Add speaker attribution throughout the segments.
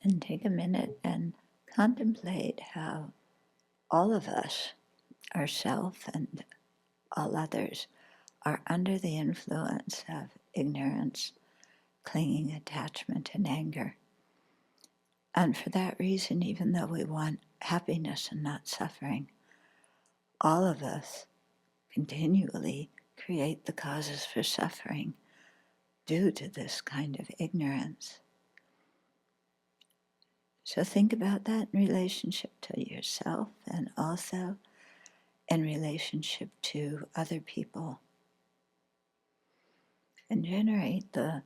Speaker 1: And take a minute and contemplate how all of us, ourself and all others, are under the influence of ignorance, clinging, attachment, and anger. And for that reason, even though we want happiness and not suffering, all of us continually create the causes for suffering due to this kind of ignorance. So think about that in relationship to yourself and also in relationship to other people. And generate the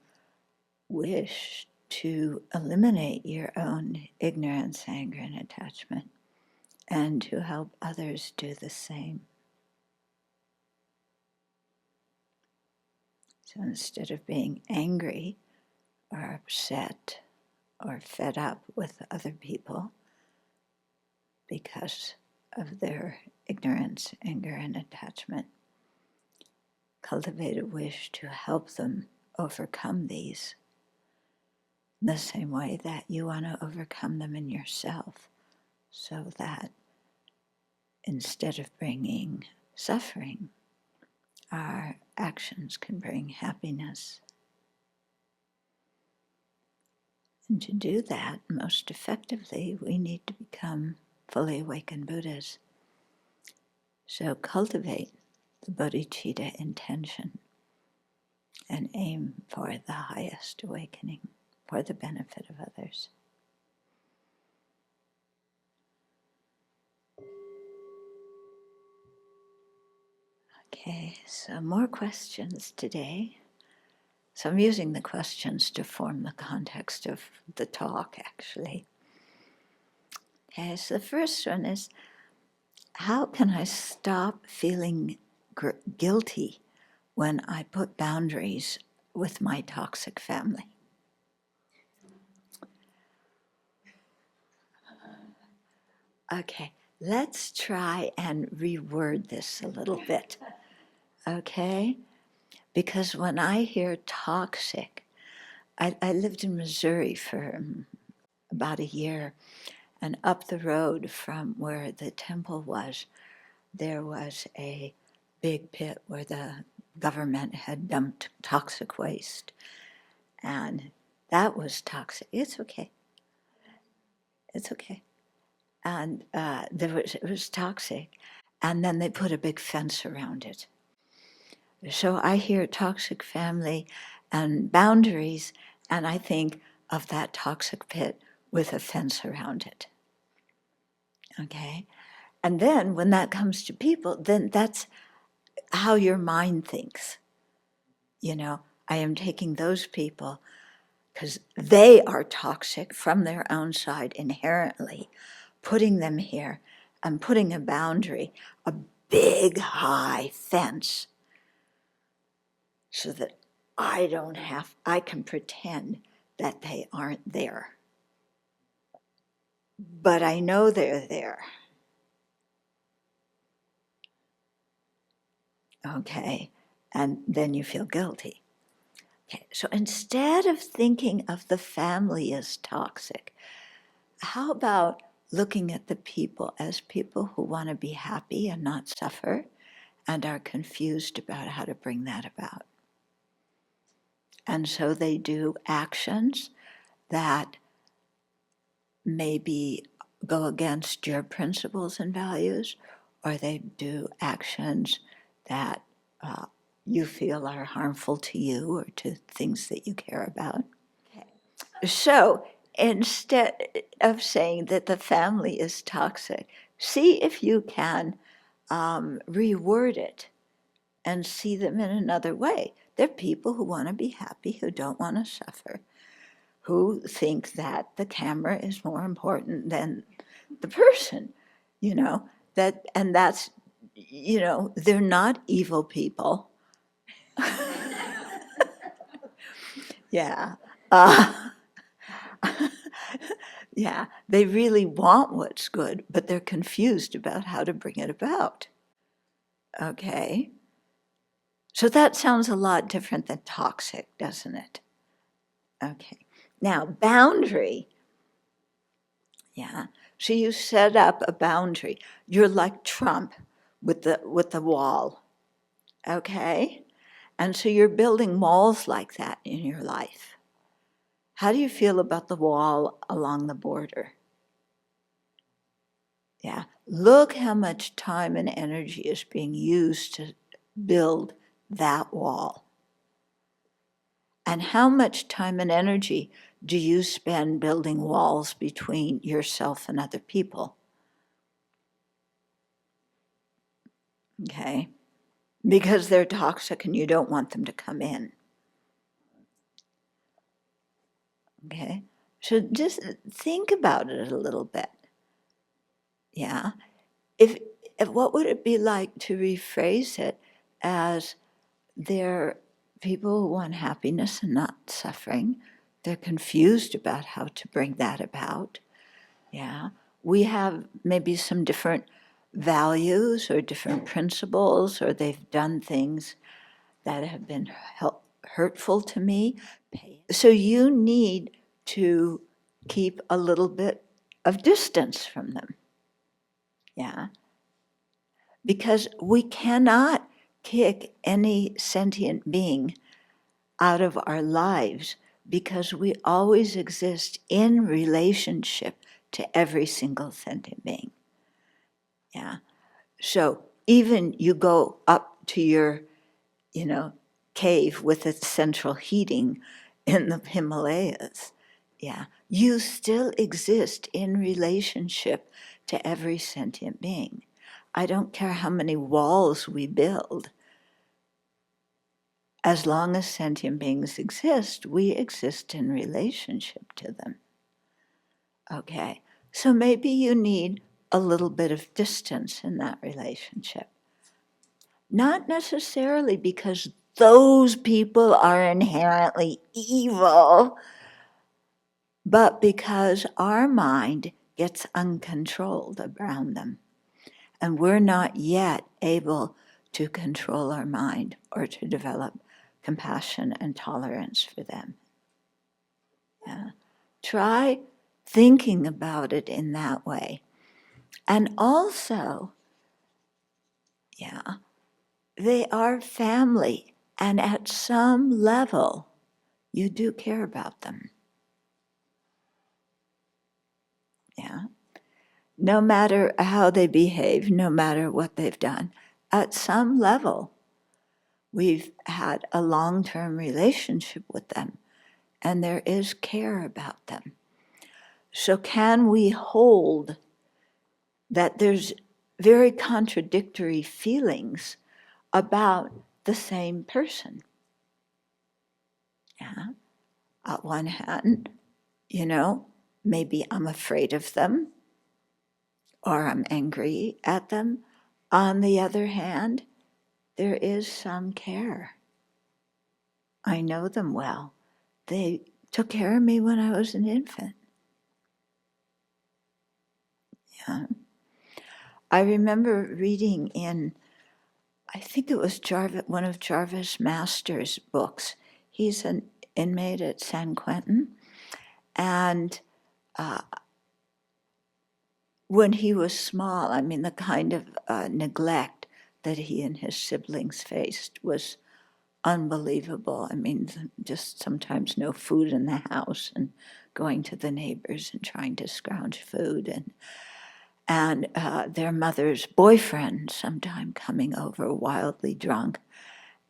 Speaker 1: wish to eliminate your own ignorance, anger, and attachment, and to help others do the same. So instead of being angry or upset or fed up with other people because of their ignorance, anger, and attachment, cultivate a wish to help them overcome these in the same way that you want to overcome them in yourself, so that instead of bringing suffering, our actions can bring happiness. And to do that most effectively, we need to become fully awakened Buddhas. So cultivate the bodhichitta intention and aim for the highest awakening for the benefit of others. Okay, so more questions today. So I'm using the questions to form the context of the talk, actually. Okay, so the first one is, how can I stop feeling guilty when I put boundaries with my toxic family? Okay, let's try and reword this a little bit, okay? Because when I hear toxic, I lived in Missouri for about a year, and up the road from where the temple was, there was a big pit where the government had dumped toxic waste. And that was toxic. It's okay. It's okay. And it was toxic. And then they put a big fence around it. So I hear toxic family and boundaries, and I think of that toxic pit with a fence around it. Okay? And then when that comes to people, then that's how your mind thinks. You know, I am taking those people because they are toxic from their own side inherently, putting them here and putting a boundary, a big high fence, so that I can pretend that they aren't there. But I know they're there. Okay, and then you feel guilty. Okay, so instead of thinking of the family as toxic, how about looking at the people as people who want to be happy and not suffer and are confused about how to bring that about? And so they do actions that maybe go against your principles and values, or they do actions that you feel are harmful to you or to things that you care about. Okay. So instead of saying that the family is toxic, see if you can reword it and see them in another way. They're people who want to be happy, who don't want to suffer, who think that the camera is more important than the person, you know, and that's, you know, they're not evil people. Yeah. Yeah, they really want what's good, but they're confused about how to bring it about. Okay. So that sounds a lot different than toxic, doesn't it? Okay. Now, boundary Yeah. So you set up a boundary. You're like Trump with the wall. Okay? And so you're building walls like that in your life. How do you feel about the wall along the border? Yeah. Look how much time and energy is being used to build that wall. And how much time and energy do you spend building walls between yourself and other people? Okay? Because they're toxic and you don't want them to come in. Okay? So just think about it a little bit. Yeah? If what would it be like to rephrase it as they're people who want happiness and not suffering? They're confused about how to bring that about. Yeah. We have maybe some different values or different principles, or they've done things that have been hurtful to me. So you need to keep a little bit of distance from them. Yeah. Because we cannot kick any sentient being out of our lives because we always exist in relationship to every single sentient being. Yeah. So even you go up to your, cave with its central heating in the Himalayas, yeah, you still exist in relationship to every sentient being. I don't care how many walls we build. As long as sentient beings exist, we exist in relationship to them. Okay, so maybe you need a little bit of distance in that relationship. Not necessarily because those people are inherently evil, but because our mind gets uncontrolled around them. And we're not yet able to control our mind or to develop compassion and tolerance for them. Yeah. Try thinking about it in that way. And also, yeah, they are family, and at some level, you do care about them. Yeah. No matter how they behave, no matter what they've done, at some level, we've had a long-term relationship with them, and there is care about them. So can we hold that there's very contradictory feelings about the same person? Yeah. On one hand, maybe I'm afraid of them or I'm angry at them. On the other hand, there is some care. I know them well. They took care of me when I was an infant. Yeah. I remember reading in, I think it was one of Jarvis Master's books. He's an inmate at San Quentin. And when he was small, the kind of neglect that he and his siblings faced was unbelievable. Just sometimes no food in the house and going to the neighbors and trying to scrounge food, and their mother's boyfriend sometime coming over wildly drunk,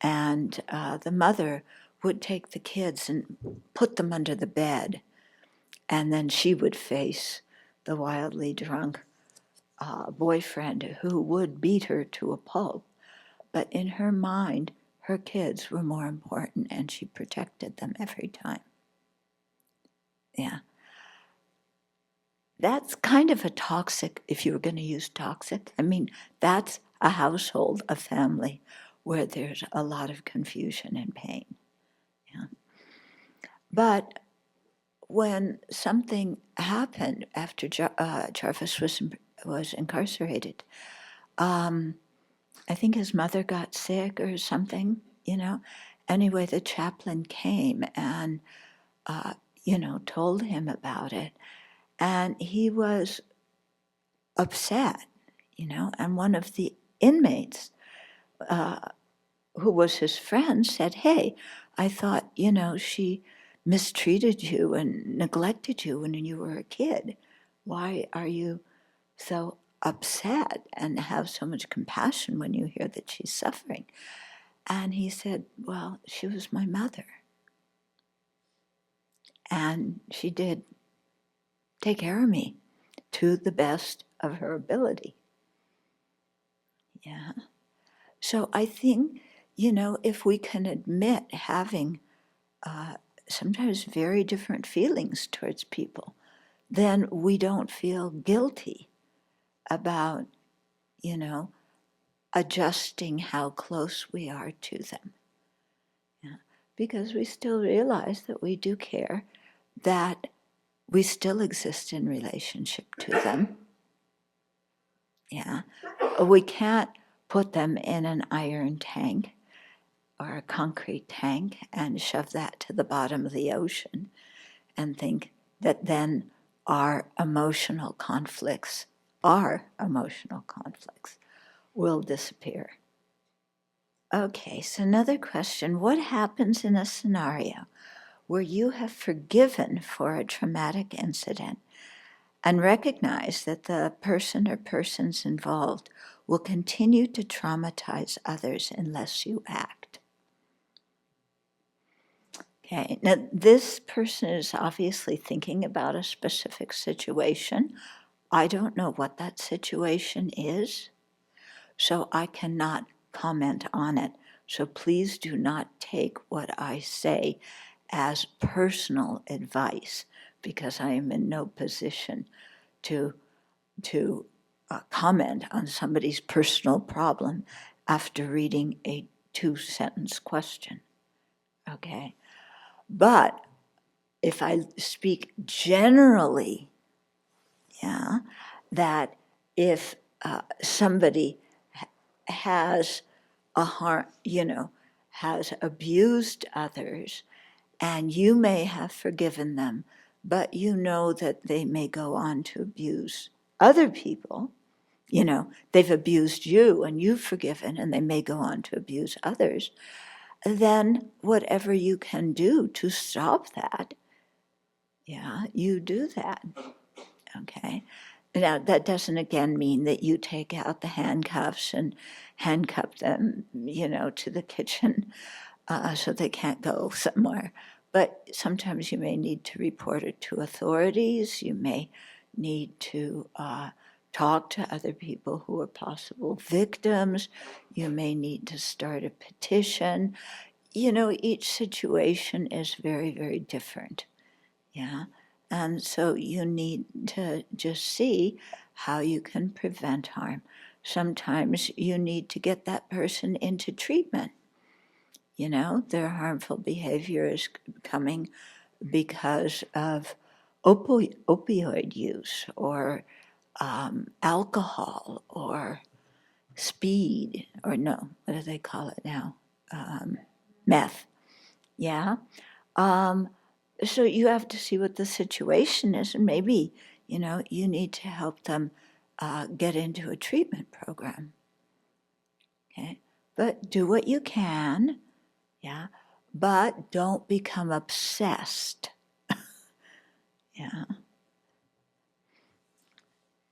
Speaker 1: and the mother would take the kids and put them under the bed, and then she would face the wildly drunk boyfriend who would beat her to a pulp. But in her mind, her kids were more important, and she protected them every time. Yeah. That's kind of a toxic, if you were going to use toxic, that's a household, a family, where there's a lot of confusion and pain. Yeah. But when something happened after Jarvis was incarcerated, I think his mother got sick or something, Anyway, the chaplain came and, told him about it. And he was upset, and one of the inmates, who was his friend, said, "Hey, I thought, she mistreated you and neglected you when you were a kid. Why are you so upset and have so much compassion when you hear that she's suffering?" And he said, "Well, she was my mother. And she did take care of me to the best of her ability." Yeah. So I think, if we can admit having sometimes very different feelings towards people, then we don't feel guilty about, adjusting how close we are to them. Yeah. Because we still realize that we do care, that we still exist in relationship to them. Yeah. We can't put them in an iron tank or a concrete tank and shove that to the bottom of the ocean and think that then our emotional conflicts will disappear. Okay, so another question. What happens in a scenario where you have forgiven for a traumatic incident and recognize that the person or persons involved will continue to traumatize others unless you act? Okay, now this person is obviously thinking about a specific situation. I don't know what that situation is, so I cannot comment on it. So please do not take what I say as personal advice, because I am in no position to comment on somebody's personal problem after reading a 2-sentence question. Okay? But if I speak generally, yeah, that if somebody has has abused others, and you may have forgiven them, but you know that they may go on to abuse other people. They've abused you and you've forgiven, and they may go on to abuse others. Then whatever you can do to stop that, yeah, you do that. Okay. Now, that doesn't again mean that you take out the handcuffs and handcuff them, to the kitchen so they can't go somewhere. But sometimes you may need to report it to authorities. You may need to talk to other people who are possible victims. You may need to start a petition. Each situation is very, very different. Yeah. And so you need to just see how you can prevent harm. Sometimes you need to get that person into treatment. Their harmful behavior is coming because of opioid use or alcohol or speed, or no, what do they call it now? Meth. Yeah. So you have to see what the situation is, and maybe, you need to help them get into a treatment program. Okay? But do what you can, yeah, but don't become obsessed. Yeah.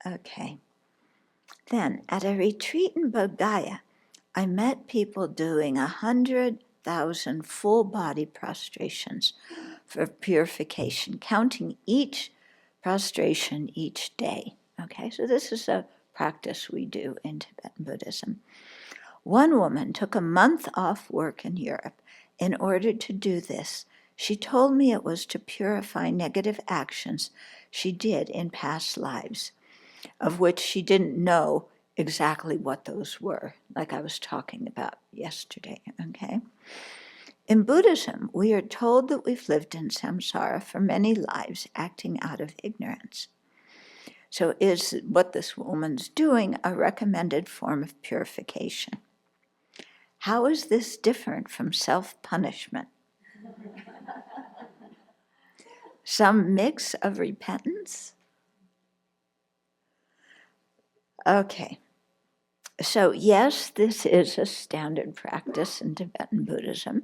Speaker 1: Okay. Then, at a retreat in Bodh Gaya, I met people doing 100,000 full body prostrations for purification, counting each prostration each day. Okay, so this is a practice we do in Tibetan Buddhism. One woman took a month off work in Europe in order to do this. She told me it was to purify negative actions she did in past lives, of which she didn't know exactly what those were, like I was talking about yesterday, okay? In Buddhism, we are told that we've lived in samsara for many lives, acting out of ignorance. So is what this woman's doing a recommended form of purification? How is this different from self-punishment? Some mix of repentance? Okay. So yes, this is a standard practice in Tibetan Buddhism.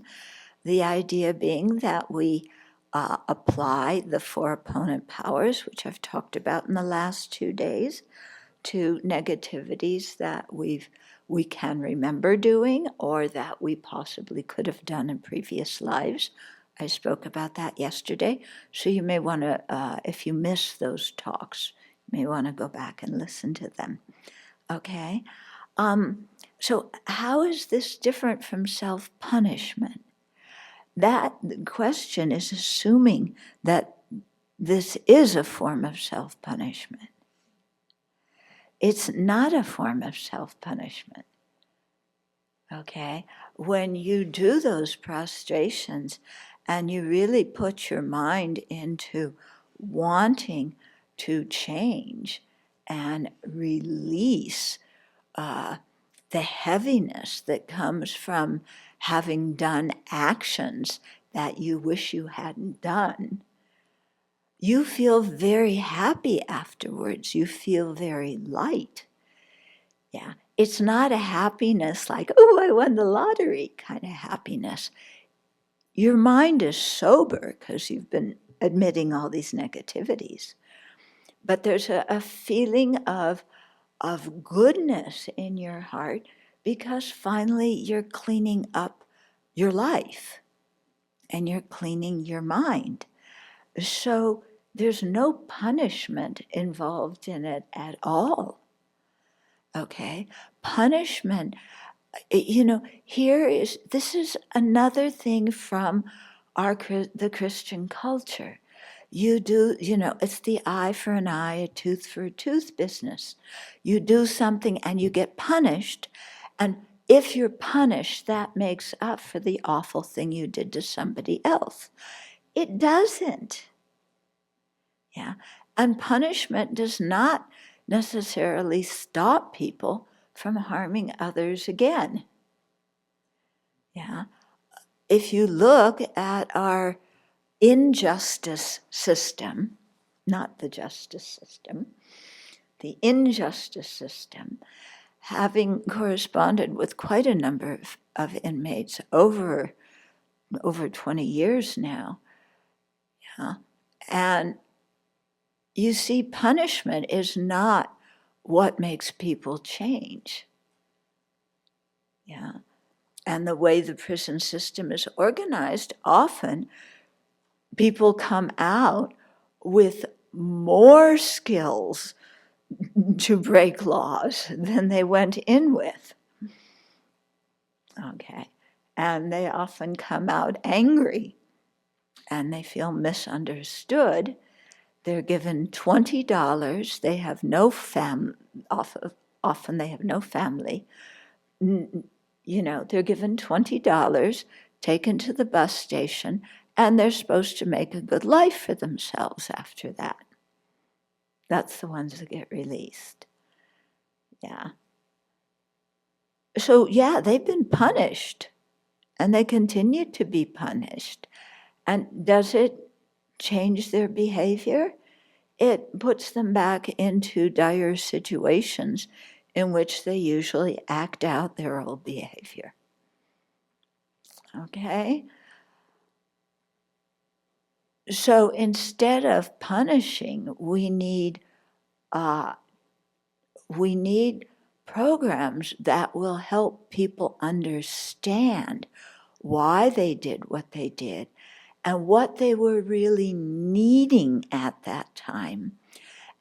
Speaker 1: The idea being that we apply the four opponent powers, which I've talked about in the last 2 days, to negativities that we can remember doing or that we possibly could have done in previous lives. I spoke about that yesterday, so you may want to, if you miss those talks, you may want to go back and listen to them. Okay? So how is this different from self-punishment? That question is assuming that this is a form of self-punishment. It's not a form of self-punishment. Okay? When you do those prostrations and you really put your mind into wanting to change and release the heaviness that comes from having done actions that you wish you hadn't done, you feel very happy afterwards. You feel very light. Yeah. It's not a happiness like, oh, I won the lottery kind of happiness. Your mind is sober because you've been admitting all these negativities. But there's a feeling of goodness in your heart because finally you're cleaning up your life and you're cleaning your mind. So there's no punishment involved in it at all. Okay? Punishment, this is another thing from the Christian culture. You do, it's the eye for an eye, a tooth for a tooth business. You do something and you get punished, and if you're punished, that makes up for the awful thing you did to somebody else. It doesn't. Yeah. And punishment does not necessarily stop people from harming others again. Yeah. If you look at our injustice system, not the justice system, the injustice system, having corresponded with quite a number of inmates over 20 years now, yeah, and you see punishment is not what makes people change. Yeah. And the way the prison system is organized, often people come out with more skills to break laws than they went in with. Okay. And they often come out angry and they feel misunderstood. They're given $20. They have no often they have no family. They're given $20, taken to the bus station, and they're supposed to make a good life for themselves after that. That's the ones that get released. Yeah. So, yeah, they've been punished, and they continue to be punished. And does it change their behavior? It puts them back into dire situations in which they usually act out their old behavior. Okay? So instead of punishing, we need programs that will help people understand why they did what they did and what they were really needing at that time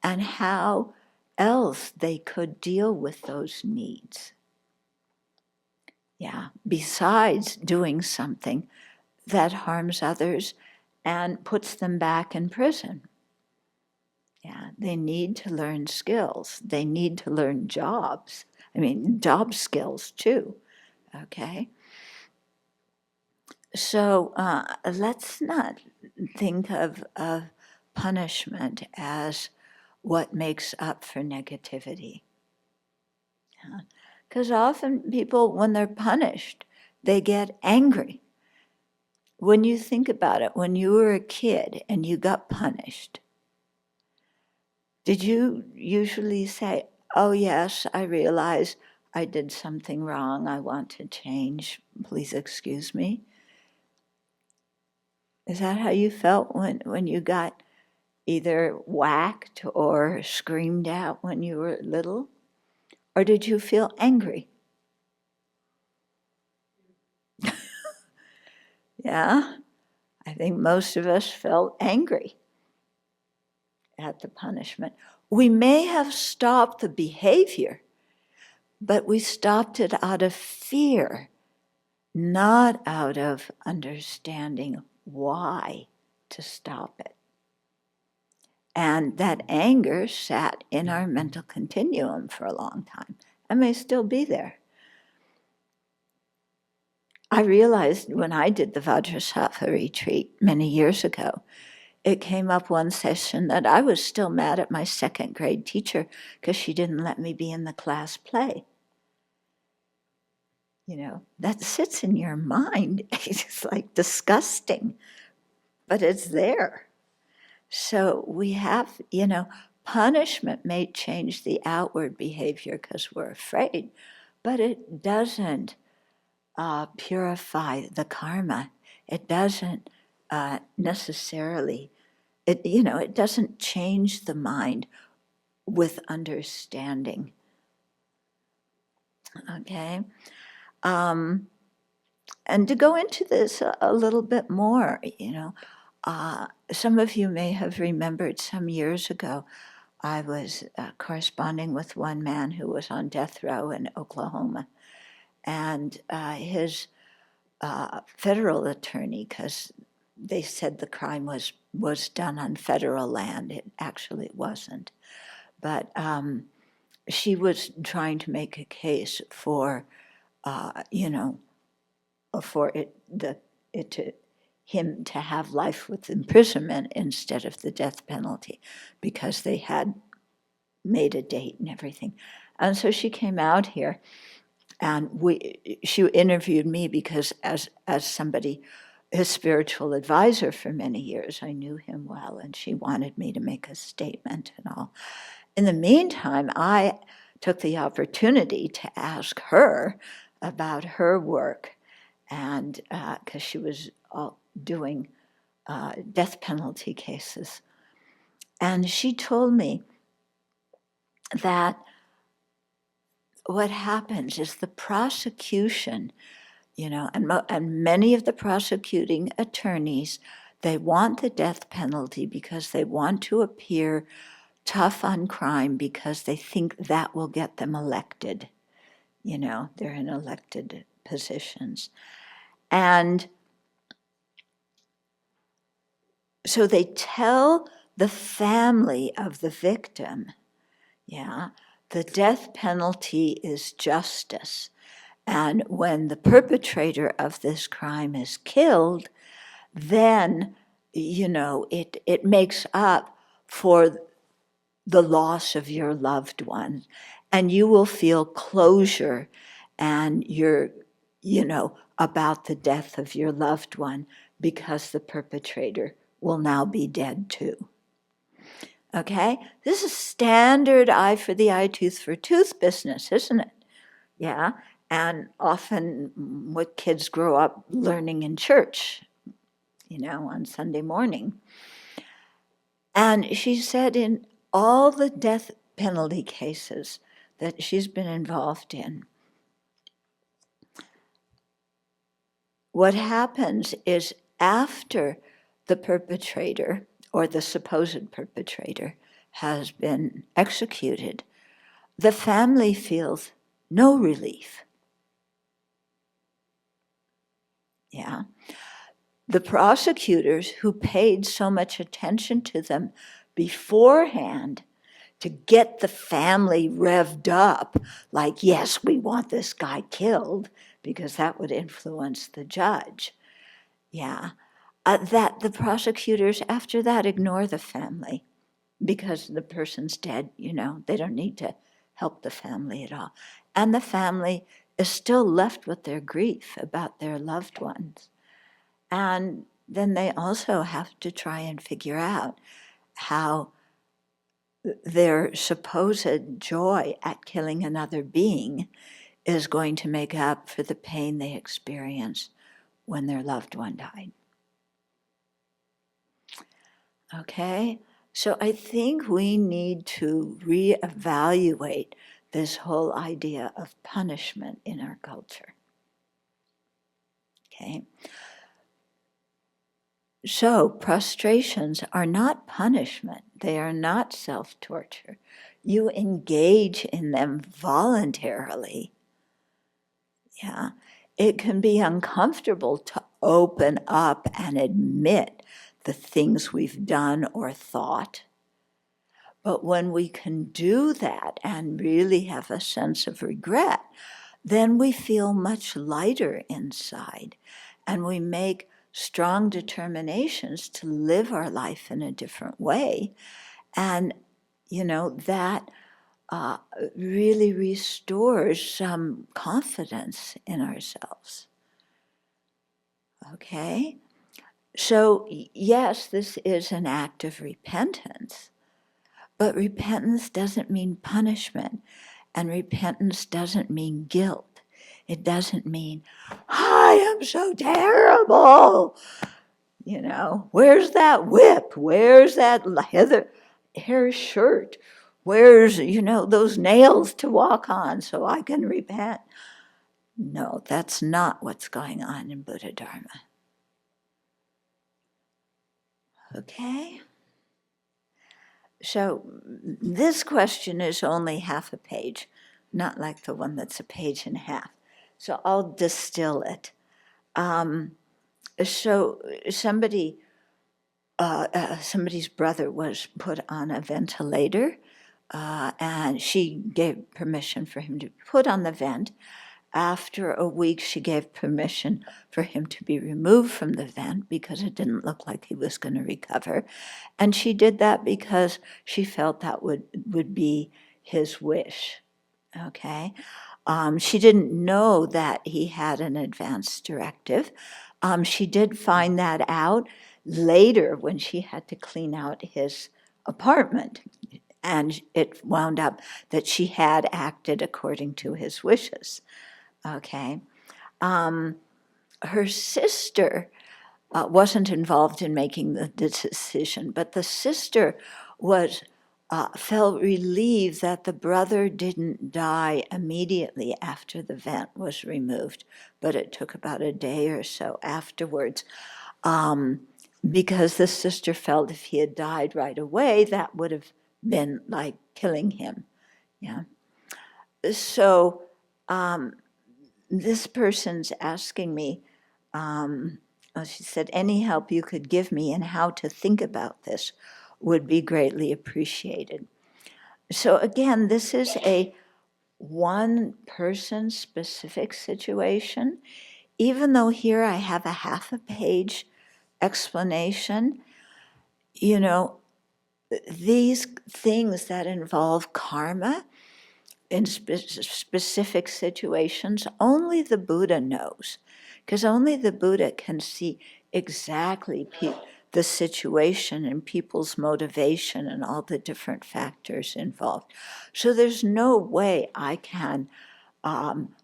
Speaker 1: and how else they could deal with those needs. Yeah, besides doing something that harms others and puts them back in prison. Yeah, they need to learn skills. They need to learn job skills too, okay? So let's not think of punishment as what makes up for negativity. Because often people, when they're punished, they get angry. When you think about it, when you were a kid and you got punished, did you usually say, oh yes, I realize I did something wrong, I want to change, please excuse me. Is that how you felt when you got either whacked or screamed at when you were little? Or did you feel angry? Yeah, I think most of us felt angry at the punishment. We may have stopped the behavior, but we stopped it out of fear, not out of understanding why to stop it. And that anger sat in our mental continuum for a long time and may still be there. I realized when I did the Vajrasattva retreat many years ago, it came up one session that I was still mad at my second grade teacher because she didn't let me be in the class play. You know, that sits in your mind. It's like disgusting, but it's there. So we have, punishment may change the outward behavior because we're afraid, but it doesn't purify the karma. It doesn't necessarily, it doesn't change the mind with understanding. Okay? And to go into this a little bit more, some of you may have remembered some years ago, I was corresponding with one man who was on death row in Oklahoma. And his federal attorney, because they said the crime was done on federal land. It actually wasn't. But she was trying to make a case for, for him to have life with imprisonment instead of the death penalty, because they had made a date and everything. And so she came out here, and she interviewed me because as somebody, his spiritual advisor for many years, I knew him well, and she wanted me to make a statement and all. In the meantime, I took the opportunity to ask her about her work, and because she was doing death penalty cases. And she told me that what happens is the prosecution, and many of the prosecuting attorneys, they want the death penalty because they want to appear tough on crime because they think that will get them elected. They're in elected positions. And so they tell the family of the victim, the death penalty is justice. And when the perpetrator of this crime is killed, then, it makes up for the loss of your loved one. And you will feel closure and about the death of your loved one because the perpetrator will now be dead too. Okay? This is standard eye for the eye, tooth for tooth business, isn't it? Yeah. And often what kids grow up learning in church, on Sunday morning. And she said in all the death penalty cases that she's been involved in, what happens is after the perpetrator or the supposed perpetrator has been executed, the family feels no relief. Yeah. The prosecutors who paid so much attention to them beforehand to get the family revved up, like, yes, we want this guy killed, because that would influence the judge. Yeah. That the prosecutors after that ignore the family because the person's dead, they don't need to help the family at all. And the family is still left with their grief about their loved ones. And then they also have to try and figure out how their supposed joy at killing another being is going to make up for the pain they experienced when their loved one died. Okay? So I think we need to reevaluate this whole idea of punishment in our culture. Okay? So prostrations are not punishment. They are not self-torture. You engage in them voluntarily. Yeah. It can be uncomfortable to open up and admit the things we've done or thought. But when we can do that and really have a sense of regret, then we feel much lighter inside, and we make strong determinations to live our life in a different way. And, that really restores some confidence in ourselves. Okay? So, yes, this is an act of repentance, but repentance doesn't mean punishment, and repentance doesn't mean guilt. It doesn't mean, I am so terrible. Where's that whip? Where's that hair shirt? Where's, those nails to walk on so I can repent? No, that's not what's going on in Buddha Dharma. Okay? So this question is only half a page, not like the one that's a page and a half. So I'll distill it. So somebody's brother was put on a ventilator, and she gave permission for him to be put on the vent. After a week, she gave permission for him to be removed from the vent because it didn't look like he was going to recover. And she did that because she felt that would be his wish. Okay? She didn't know that he had an advance directive. She did find that out later when she had to clean out his apartment. And it wound up that she had acted according to his wishes. Okay. Her sister wasn't involved in making the decision, but the sister felt relieved that the brother didn't die immediately after the vent was removed, but it took about a day or so afterwards, because the sister felt if he had died right away, that would have been like killing him. Yeah. So this person's asking me, she said, any help you could give me in how to think about this would be greatly appreciated. So again, this is a one-person specific situation. Even though here I have a half a page explanation, these things that involve karma in specific situations, only the Buddha knows, because only the Buddha can see exactly the situation and people's motivation and all the different factors involved. So there's no way I can,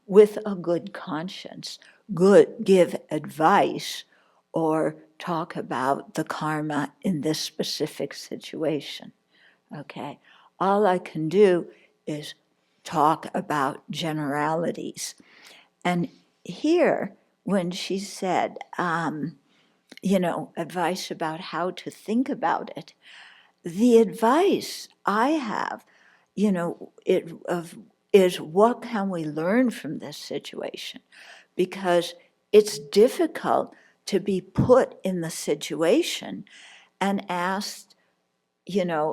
Speaker 1: with a good conscience, give advice or talk about the karma in this specific situation. Okay? All I can do is talk about generalities. And here, when she said, advice about how to think about it, the advice I have, is what can we learn from this situation? Because it's difficult to be put in the situation and asked,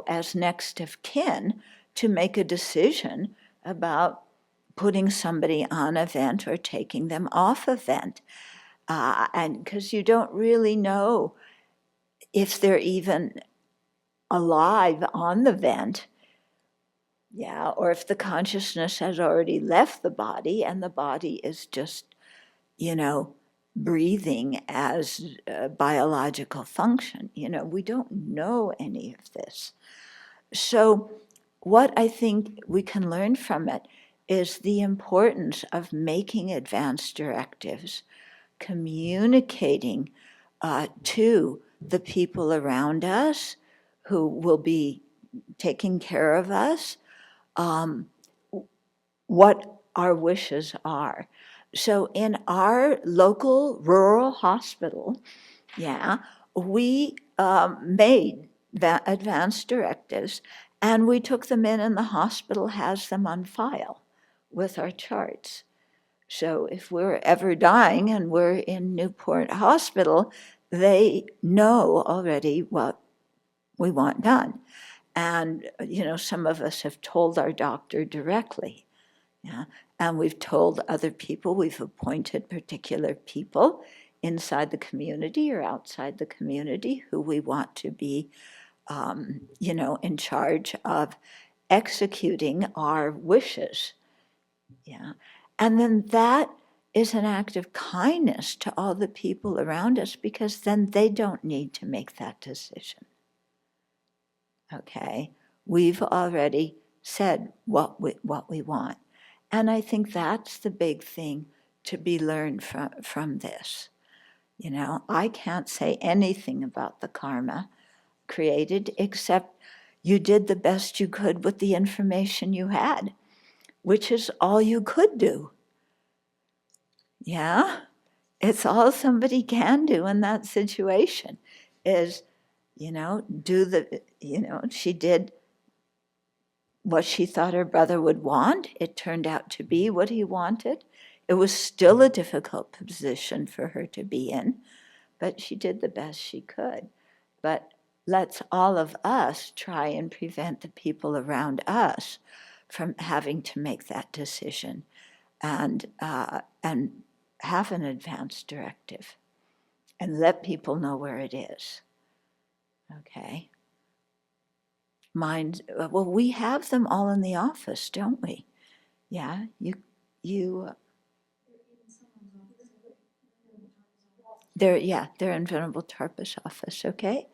Speaker 1: as next of kin, to make a decision about putting somebody on a vent or taking them off a vent. And because you don't really know if they're even alive on the vent, or if the consciousness has already left the body and the body is just, breathing as a biological function. We don't know any of this. So what I think we can learn from it is the importance of making advanced directives, communicating to the people around us who will be taking care of us, what our wishes are. So in our local rural hospital, we made advanced directives, and we took them in, and the hospital has them on file with our charts. So if we're ever dying and we're in Newport Hospital, they know already what we want done. And, some of us have told our doctor directly. Yeah. And we've told other people, we've appointed particular people inside the community or outside the community who we want to be, in charge of executing our wishes. Yeah. And then that is an act of kindness to all the people around us, because then they don't need to make that decision. Okay? We've already said what we want. And I think that's the big thing to be learned from this. I can't say anything about the karma created except you did the best you could with the information you had, which is all you could do. Yeah? It's all somebody can do in that situation is, she did what she thought her brother would want. It turned out to be what he wanted. It was still a difficult position for her to be in, but she did the best she could. But let's all of us try and prevent the people around us from having to make that decision, and have an advanced directive and let people know where it is. Okay. Well, we have them all in the office, don't we? Yeah, they're in Venerable Tarpa's office, okay?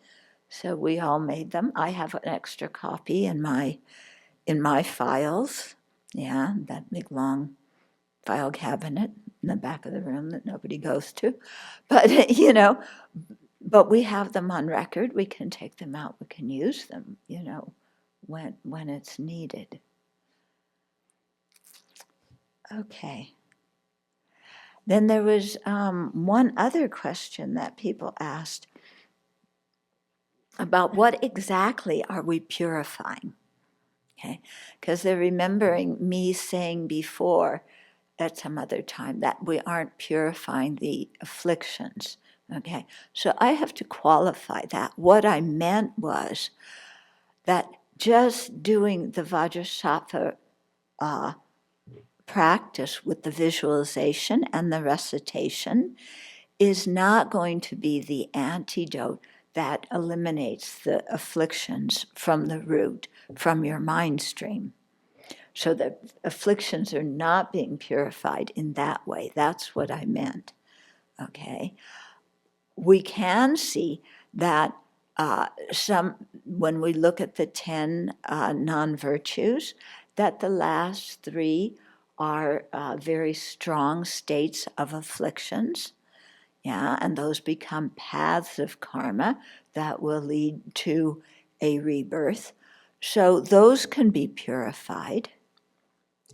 Speaker 1: So we all made them. I have an extra copy in my files. Yeah, that big long file cabinet in the back of the room that nobody goes to. But, but we have them on record. We can take them out. We can use them, when it's needed. Okay. Then there was one other question that people asked about what exactly are we purifying? Okay, because they're remembering me saying before at some other time that we aren't purifying the afflictions. Okay, so I have to qualify that. What I meant was that just doing the Vajrasattva practice with the visualization and the recitation is not going to be the antidote that eliminates the afflictions from the root, from your mind stream. So the afflictions are not being purified in that way. That's what I meant. Okay? We can see that when we look at the 10 non-virtues, that the last 3 are very strong states of afflictions. Yeah, and those become paths of karma that will lead to a rebirth. So those can be purified.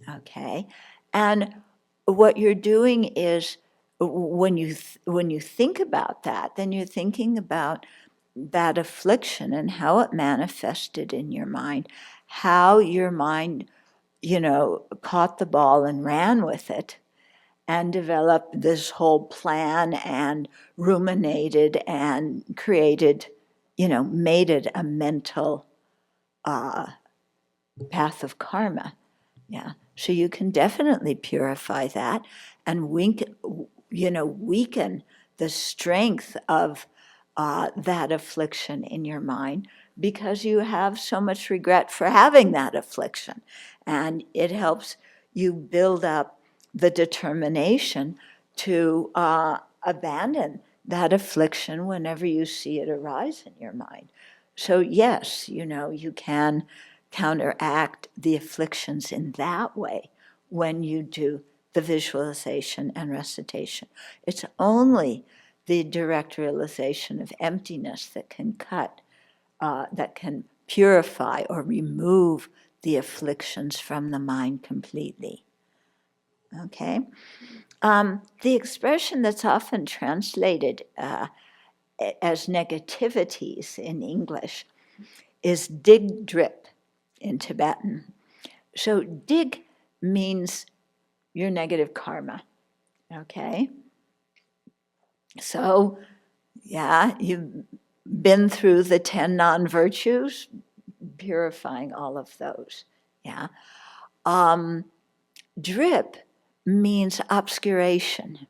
Speaker 1: Okay, and what you're doing is when you think about that, then you're thinking about that affliction and how it manifested in your mind, how your mind, caught the ball and ran with it, and developed this whole plan and ruminated and created, made it a mental path of karma. Yeah. So you can definitely purify that and weaken the strength of that affliction in your mind, because you have so much regret for having that affliction. And it helps you build up the determination to abandon that affliction whenever you see it arise in your mind. So yes, you can counteract the afflictions in that way when you do the visualization and recitation. It's only the direct realization of emptiness that can that can purify or remove the afflictions from the mind completely. Okay? The expression that's often translated as negativities in English is dig drip in Tibetan. So dig means your negative karma, okay? So, yeah, you've been through the 10 non-virtues, purifying all of those, yeah? Drip means obscuration.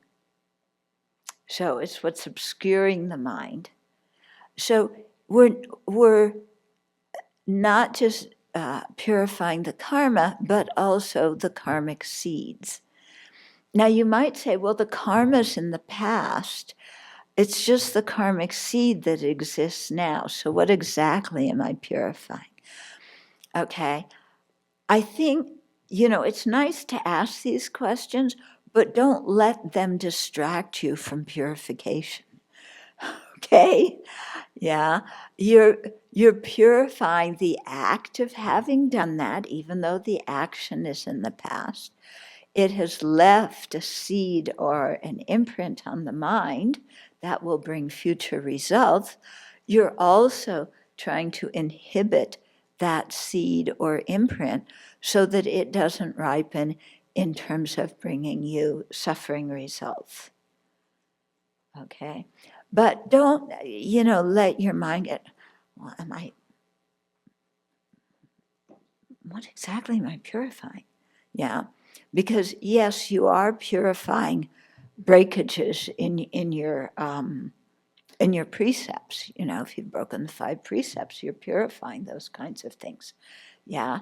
Speaker 1: So it's what's obscuring the mind. So we're not just purifying the karma, but also the karmic seeds. Now you might say, well, the karma's in the past. It's just the karmic seed that exists now. So what exactly am I purifying? Okay, I think, it's nice to ask these questions, but don't let them distract you from purification. Okay? Yeah, you're purifying the act of having done that, even though the action is in the past. It has left a seed or an imprint on the mind that will bring future results. You're also trying to inhibit that seed or imprint so that it doesn't ripen in terms of bringing you suffering results. Okay? But don't, let your mind get, well, what exactly am I purifying? Yeah, because yes, you are purifying breakages in your precepts. If you've broken the 5 precepts, you're purifying those kinds of things. Yeah,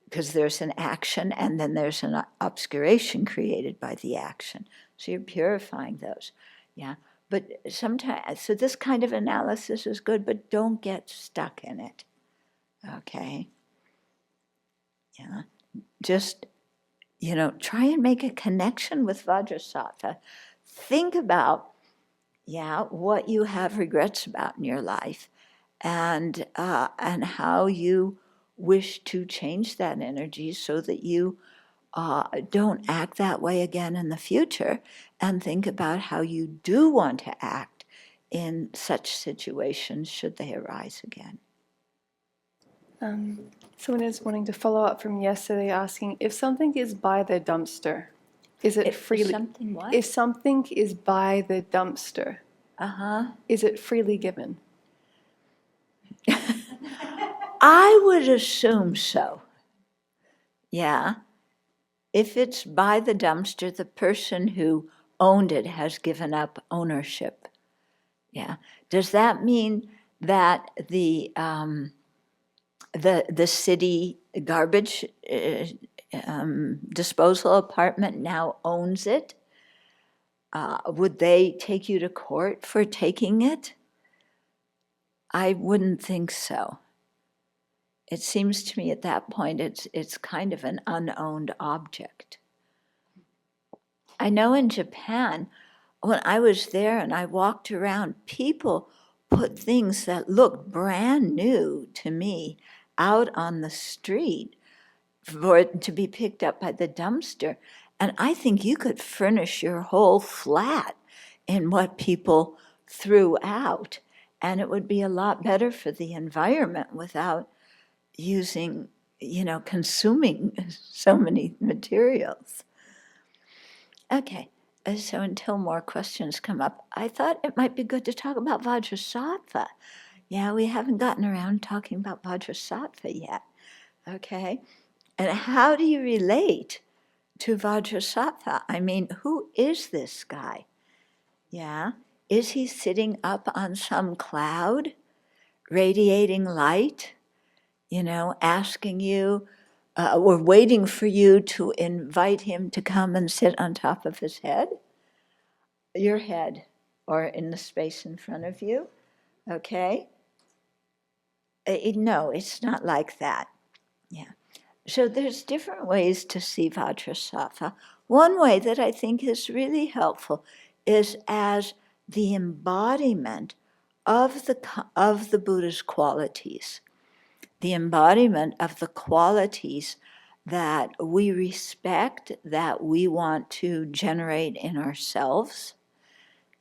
Speaker 1: because there's an action and then there's an obscuration created by the action. So you're purifying those. Yeah, but sometimes, so this kind of analysis is good, but don't get stuck in it. Okay. Yeah, just, try and make a connection with Vajrasattva. Think about, what you have regrets about in your life, and how you wish to change that energy so that you don't act that way again in the future, and think about how you do want to act in such situations should they arise again.
Speaker 2: Someone is wanting to follow up from yesterday, asking if something is by the dumpster, is it freely?
Speaker 1: Something what?
Speaker 2: If something is by the dumpster, is it freely given?
Speaker 1: I would assume so. Yeah. If it's by the dumpster, the person who owned it has given up ownership. Yeah. Does that mean that the city garbage disposal apartment now owns it? Would they take you to court for taking it? I wouldn't think so. It seems to me at that point it's kind of an unowned object. I know in Japan, when I was there and I walked around, people put things that looked brand new to me out on the street for it to be picked up by the dumpster. And I think you could furnish your whole flat in what people threw out, and it would be a lot better for the environment without using, consuming so many materials. Okay, so until more questions come up, I thought it might be good to talk about Vajrasattva. Yeah, we haven't gotten around talking about Vajrasattva yet. Okay, and how do you relate to Vajrasattva? I mean, who is this guy? Yeah, is he sitting up on some cloud, radiating light? Asking you, or waiting for you to invite him to come and sit on top of his head, your head, or in the space in front of you, okay? No, it's not like that. Yeah. So there's different ways to see Vajrasattva. One way that I think is really helpful is as the embodiment of the Buddha's qualities, the embodiment of the qualities that we respect, that we want to generate in ourselves.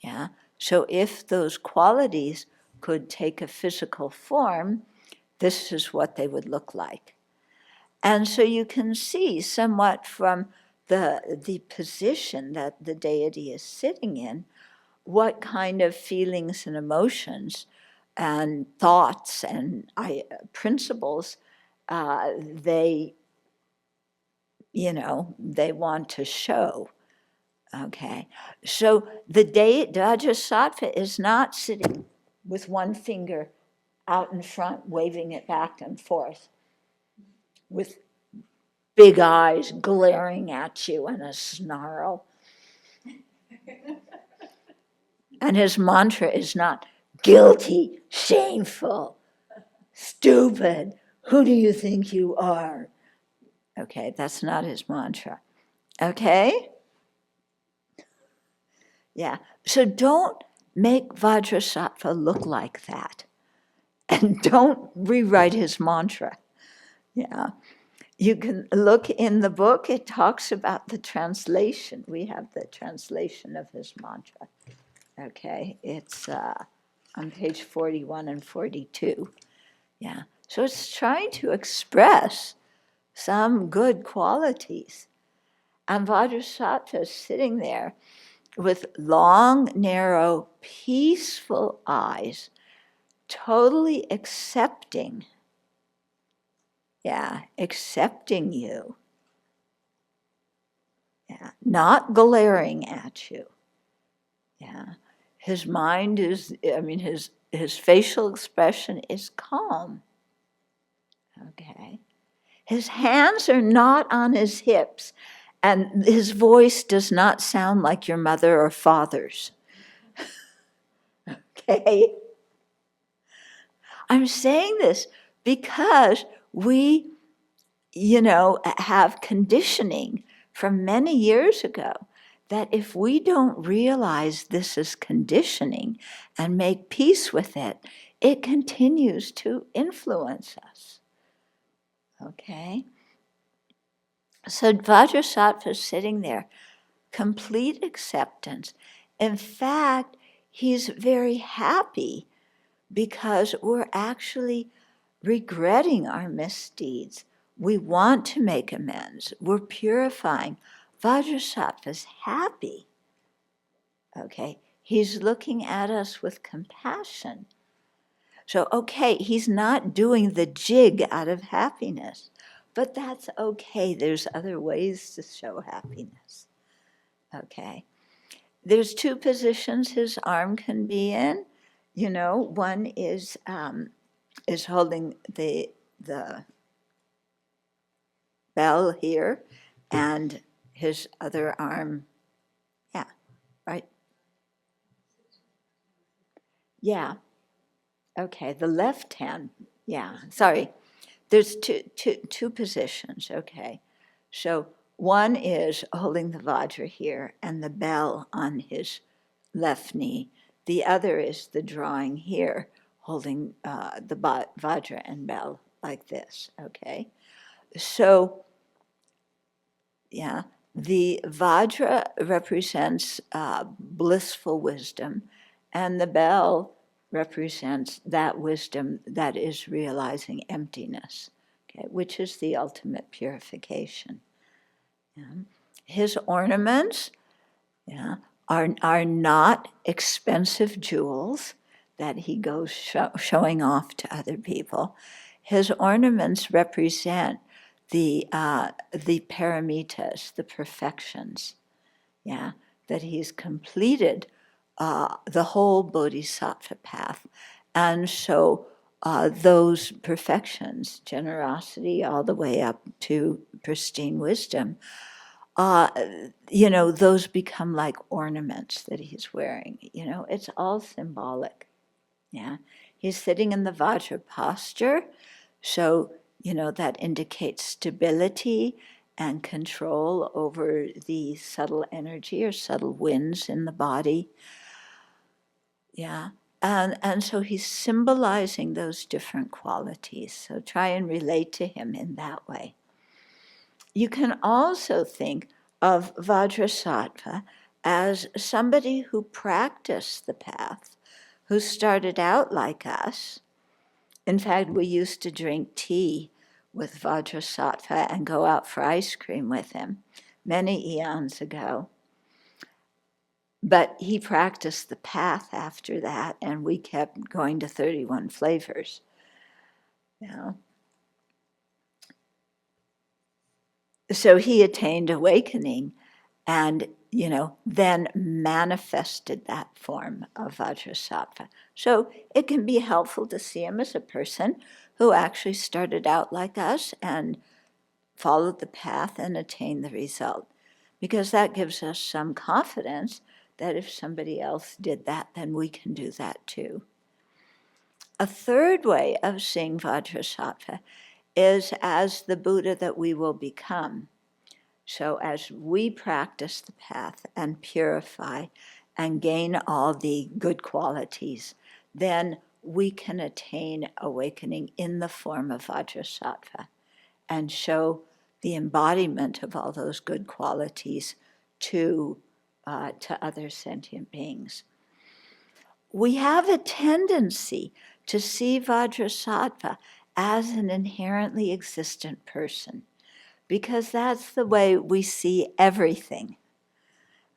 Speaker 1: Yeah. So if those qualities could take a physical form, this is what they would look like. And so you can see somewhat from the position that the deity is sitting in, what kind of feelings and emotions and thoughts and principles they want to show. Okay, so the Vajrasattva is not sitting with one finger out in front, waving it back and forth, with big eyes glaring at you and a snarl. And his mantra is not guilty, shameful, stupid, who do you think you are? Okay, that's not his mantra. Okay? Yeah, so don't make Vajrasattva look like that. And don't rewrite his mantra. Yeah. You can look in the book, it talks about the translation. We have the translation of his mantra. Okay, it's on page 41 and 42. Yeah, so it's trying to express some good qualities. And Vajrasattva is sitting there with long, narrow, peaceful eyes, totally accepting. Yeah, accepting you. Yeah, not glaring at you. Yeah, his mind is, his facial expression is calm. Okay. His hands are not on his hips, and his voice does not sound like your mother or father's. Okay. I'm saying this because we, have conditioning from many years ago that if we don't realize this is conditioning and make peace with it, it continues to influence us. Okay? So Vajrasattva is sitting there, complete acceptance. In fact, he's very happy because we're actually regretting our misdeeds. We want to make amends. We're purifying. Vajrasattva's happy. Okay, he's looking at us with compassion. So, okay, he's not doing the jig out of happiness, but that's okay. There's other ways to show happiness. Okay, there's two positions his arm can be in. One is holding the bell here, and his other arm, yeah, right? Yeah, okay, the left hand, yeah, sorry. There's two positions, okay. So one is holding the Vajra here and the bell on his left knee. The other is the drawing here, holding the Vajra and bell like this, okay. So, yeah, the Vajra represents blissful wisdom, and the bell represents that wisdom that is realizing emptiness, okay, which is the ultimate purification. Yeah. His ornaments, yeah, are not expensive jewels that he goes showing off to other people. His ornaments represent the paramitas, the perfections, yeah, that he's completed the whole bodhisattva path. And so those perfections, generosity all the way up to pristine wisdom, those become like ornaments that he's wearing. It's all symbolic. Yeah, he's sitting in the Vajra posture, so that indicates stability and control over the subtle energy or subtle winds in the body. Yeah, and so he's symbolizing those different qualities. So try and relate to him in that way. You can also think of Vajrasattva as somebody who practiced the path, who started out like us. In fact, we used to drink tea with Vajrasattva and go out for ice cream with him many eons ago. But he practiced the path after that, and we kept going to 31 flavors. So he attained awakening and, then manifested that form of Vajrasattva. So it can be helpful to see him as a person who actually started out like us and followed the path and attained the result. Because that gives us some confidence that if somebody else did that, then we can do that too. A third way of seeing Vajrasattva is as the Buddha that we will become. So as we practice the path and purify and gain all the good qualities, then we can attain awakening in the form of Vajrasattva and show the embodiment of all those good qualities to other sentient beings. We have a tendency to see Vajrasattva as an inherently existent person, because that's the way we see everything,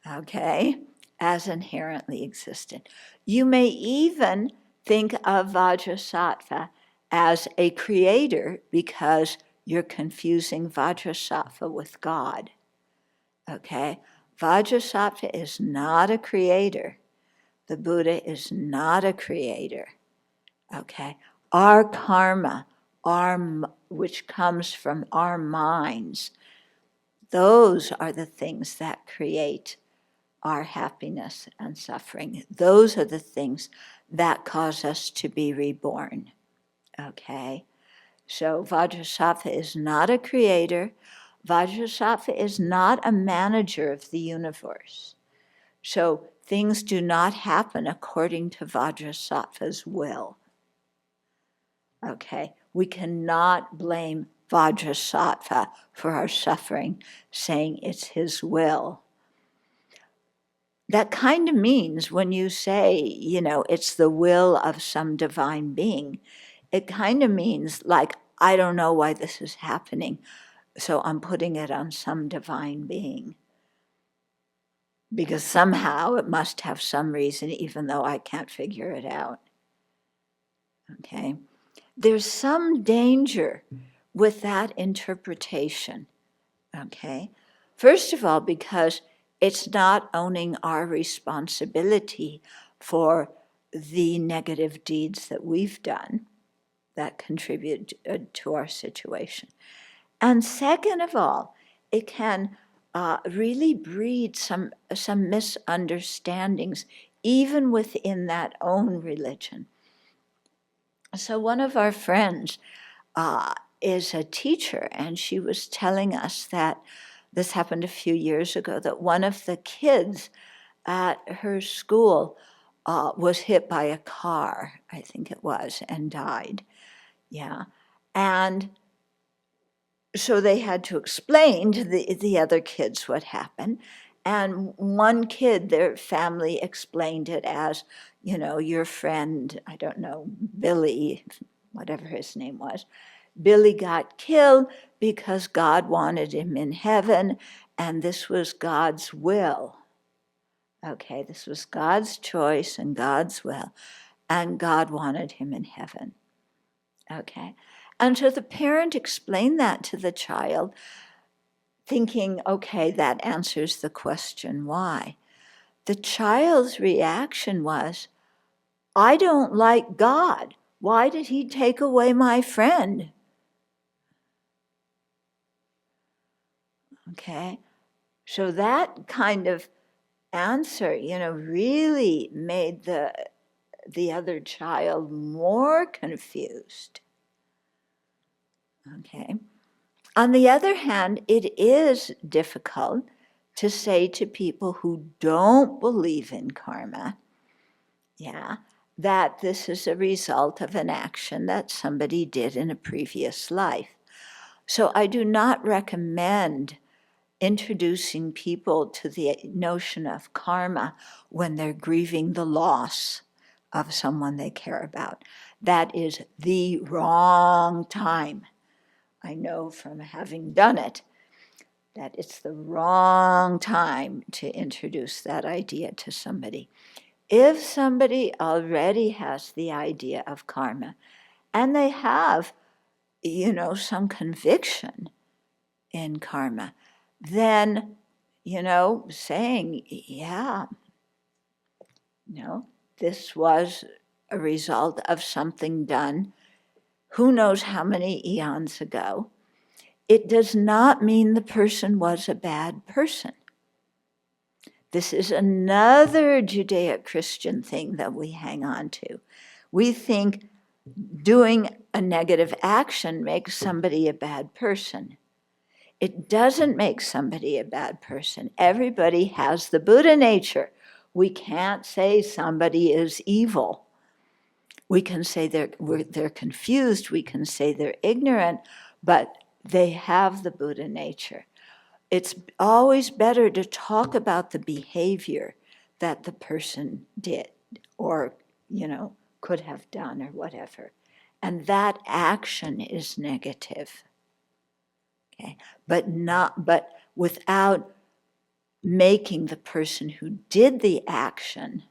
Speaker 1: okay, as inherently existent. You may even think of Vajrasattva as a creator because you're confusing Vajrasattva with God, okay? Vajrasattva is not a creator. The Buddha is not a creator, okay? Our karma, which comes from our minds, those are the things that create our happiness and suffering. Those are the things that cause us to be reborn, okay? So Vajrasattva is not a creator. Vajrasattva is not a manager of the universe. So things do not happen according to Vajrasattva's will. Okay, we cannot blame Vajrasattva for our suffering, saying it's his will. That kind of means when you say, it's the will of some divine being, it kind of means like, I don't know why this is happening, so I'm putting it on some divine being. Because somehow it must have some reason, even though I can't figure it out. Okay? There's some danger with that interpretation. Okay? First of all, because it's not owning our responsibility for the negative deeds that we've done that contribute to our situation. And second of all, it can really breed some misunderstandings, even within that own religion. So one of our friends is a teacher, and she was telling us that this happened a few years ago, that one of the kids at her school was hit by a car, I think it was, and died. Yeah. And so they had to explain to the other kids what happened. And one kid, their family explained it as, your friend, I don't know, Billy, whatever his name was, Billy got killed because God wanted him in heaven, and this was God's will. Okay, this was God's choice and God's will, and God wanted him in heaven. Okay, and so the parent explained that to the child, thinking, okay, that answers the question why. The child's reaction was, I don't like God. Why did he take away my friend? Okay, so that kind of answer, really made the the other child more confused. Okay. On the other hand, it is difficult to say to people who don't believe in karma, that this is a result of an action that somebody did in a previous life. So I do not recommend introducing people to the notion of karma when they're grieving the loss of someone they care about. That is the wrong time. I know from having done it that it's the wrong time to introduce that idea to somebody. If somebody already has the idea of karma and they have, some conviction in karma, then, saying, this was a result of something done who knows how many eons ago. It does not mean the person was a bad person. This is another Judeo-Christian thing that we hang on to. We think doing a negative action makes somebody a bad person. It doesn't make somebody a bad person. Everybody has the Buddha nature. We can't say somebody is evil. We can say they're confused. We can say they're ignorant, but they have the Buddha nature. It's always better to talk about the behavior that the person did or, could have done or whatever. And that action is negative. Okay? But without making the person who did the action,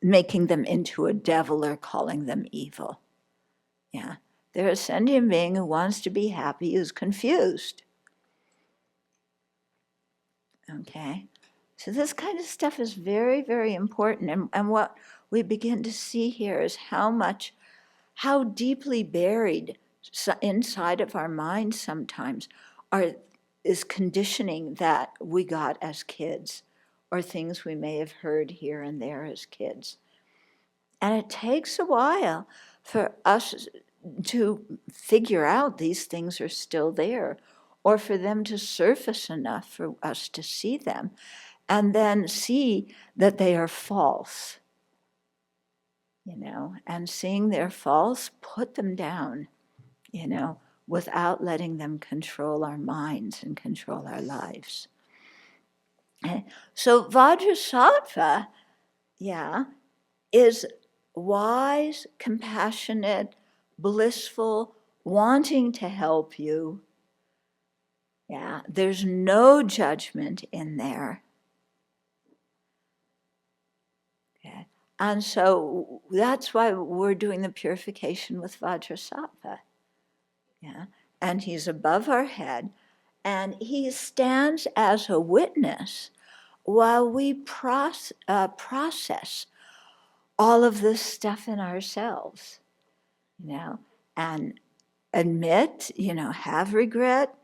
Speaker 1: making them into a devil or calling them evil. Yeah. They're a sentient being who wants to be happy, who's confused. Okay? So this kind of stuff is very, very important. And what we begin to see here is how deeply buried inside of our minds sometimes is conditioning that we got as kids, or things we may have heard here and there as kids. And it takes a while for us to figure out these things are still there, or for them to surface enough for us to see them, and then see that they are false. And seeing they're false, put them down, without letting them control our minds and control our lives. So Vajrasattva, is wise, compassionate, blissful, wanting to help you. There's no judgment in there. Okay. And so that's why we're doing the purification with Vajrasattva. And he's above our head, and he stands as a witness while we process all of this stuff in ourselves, and admit, have regret,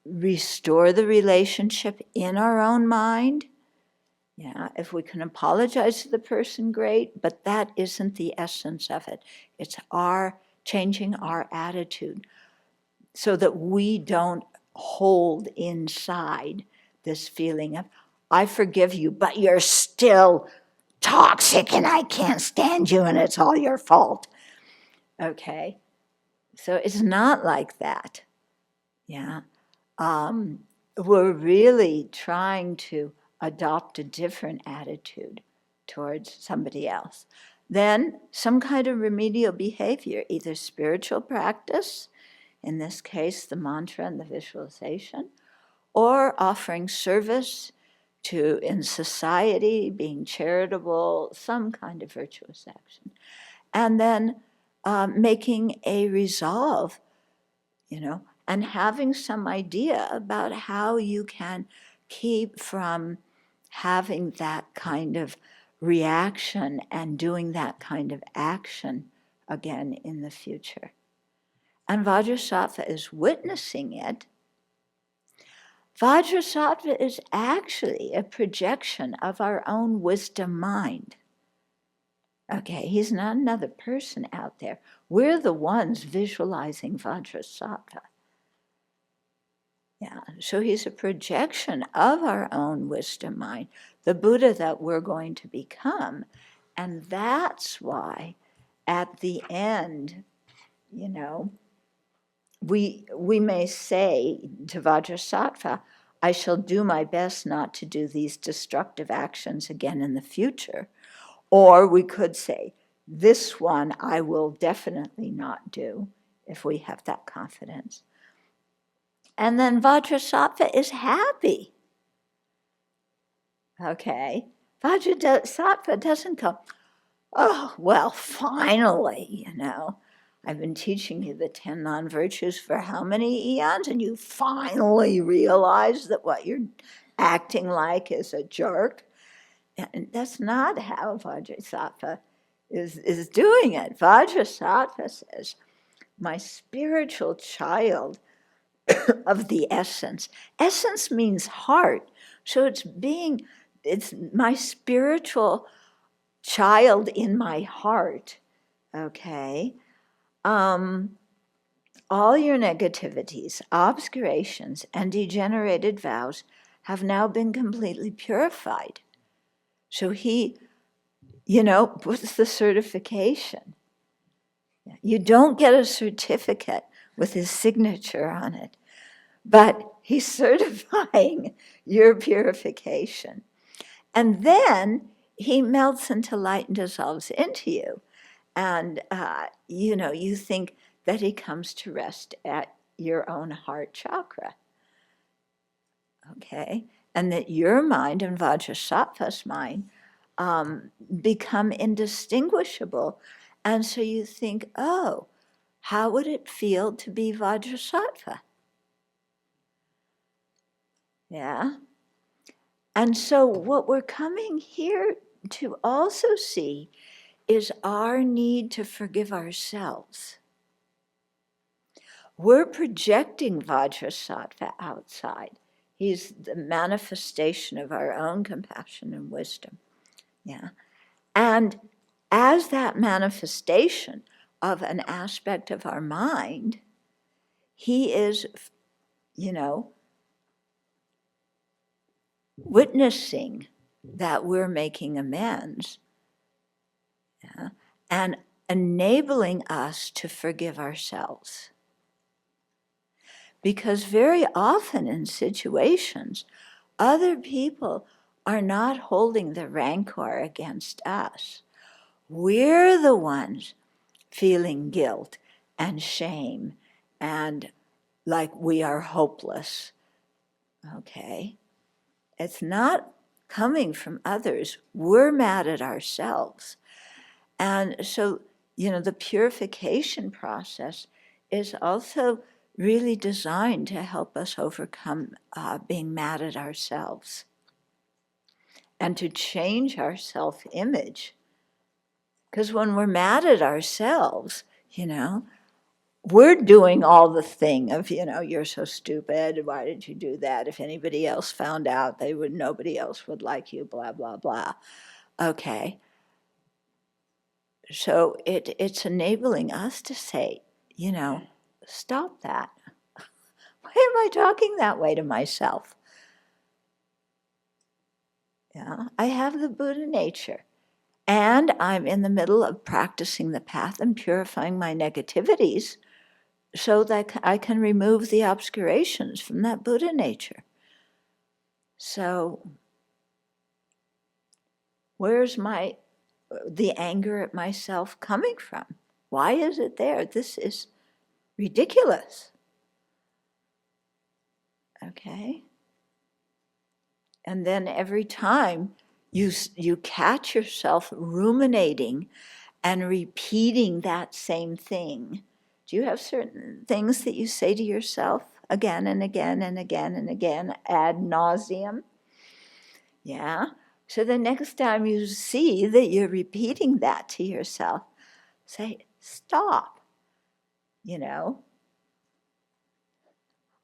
Speaker 1: restore the relationship in our own mind. If we can apologize to the person, great, but that isn't the essence of it. It's changing our attitude so that we don't hold inside this feeling of, I forgive you, but you're still toxic and I can't stand you and it's all your fault. Okay? So it's not like that. We're really trying to adopt a different attitude towards somebody else. Then some kind of remedial behavior, either spiritual practice, in this case the mantra and the visualization, or offering service in society, being charitable, some kind of virtuous action. And then making a resolve, and having some idea about how you can keep from having that kind of reaction and doing that kind of action again in the future. And Vajrasattva is witnessing it. Vajrasattva is actually a projection of our own wisdom mind. Okay, he's not another person out there. We're the ones visualizing Vajrasattva. Yeah, so he's a projection of our own wisdom mind, the Buddha that we're going to become. And that's why at the end, we may say to Vajrasattva, I shall do my best not to do these destructive actions again in the future. Or we could say, this one I will definitely not do, if we have that confidence. And then Vajrasattva is happy. Okay? Vajrasattva doesn't go, oh, well, finally, I've been teaching you the 10 non-virtues for how many eons, and you finally realize that what you're acting like is a jerk. And that's not how Vajrasattva is doing it. Vajrasattva says, my spiritual child of the essence. Essence means heart. So it's my spiritual child in my heart, okay? All your negativities, obscurations, and degenerated vows have now been completely purified. So he, puts the certification. You don't get a certificate with his signature on it, but he's certifying your purification. And then he melts into light and dissolves into you. And, you think that he comes to rest at your own heart chakra. Okay? And that your mind and Vajrasattva's mind become indistinguishable. And so you think, oh, how would it feel to be Vajrasattva? Yeah? And so what we're coming here to also see is our need to forgive ourselves. We're projecting Vajrasattva outside. He's the manifestation of our own compassion and wisdom. Yeah. And as that manifestation of an aspect of our mind, he is, witnessing that we're making amends, yeah, and enabling us to forgive ourselves. Because very often in situations, other people are not holding the rancor against us. We're the ones feeling guilt and shame and like we are hopeless. Okay? It's not coming from others. We're mad at ourselves. And so, the purification process is also really designed to help us overcome being mad at ourselves and to change our self-image. Because when we're mad at ourselves, we're doing all the thing of, you're so stupid, why did you do that? If anybody else found out, nobody else would like you, blah, blah, blah. Okay. So it's enabling us to say, stop that. Why am I talking that way to myself? Yeah, I have the Buddha nature. And I'm in the middle of practicing the path and purifying my negativities so that I can remove the obscurations from that Buddha nature. So where's the anger at myself coming from? Why is it there? This is ridiculous. Okay? And then every time you catch yourself ruminating and repeating that same thing. Do you have certain things that you say to yourself again and again and again and again ad nauseum? Yeah. So the next time you see that you're repeating that to yourself, say, stop.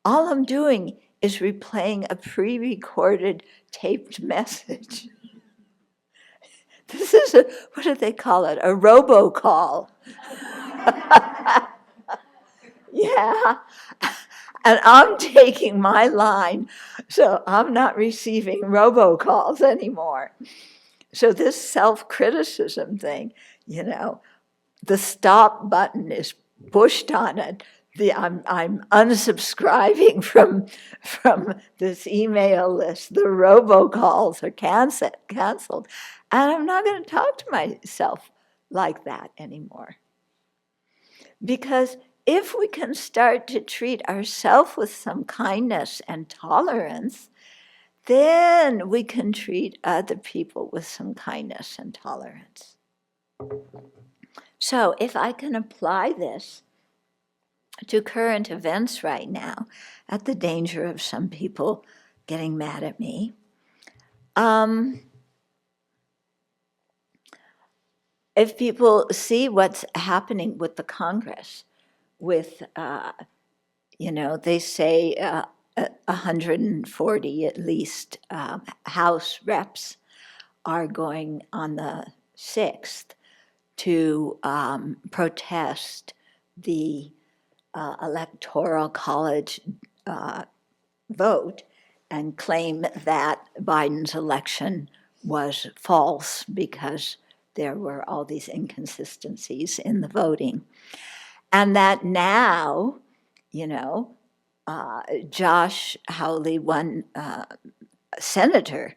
Speaker 1: All I'm doing is replaying a pre-recorded taped message. This is what do they call it? A robocall. Yeah. And I'm taking my line, so I'm not receiving robocalls anymore. So this self-criticism thing, the stop button is pushed on it. I'm unsubscribing from this email list. The robocalls are canceled. And I'm not going to talk to myself like that anymore. Because if we can start to treat ourselves with some kindness and tolerance, then we can treat other people with some kindness and tolerance. So if I can apply this to current events right now, at the danger of some people getting mad at me, if people see what's happening with the Congress, with, they say 140 at least House reps are going on the 6th to protest the Electoral College vote and claim that Biden's election was false because there were all these inconsistencies in the voting. And that now, Josh Hawley won senator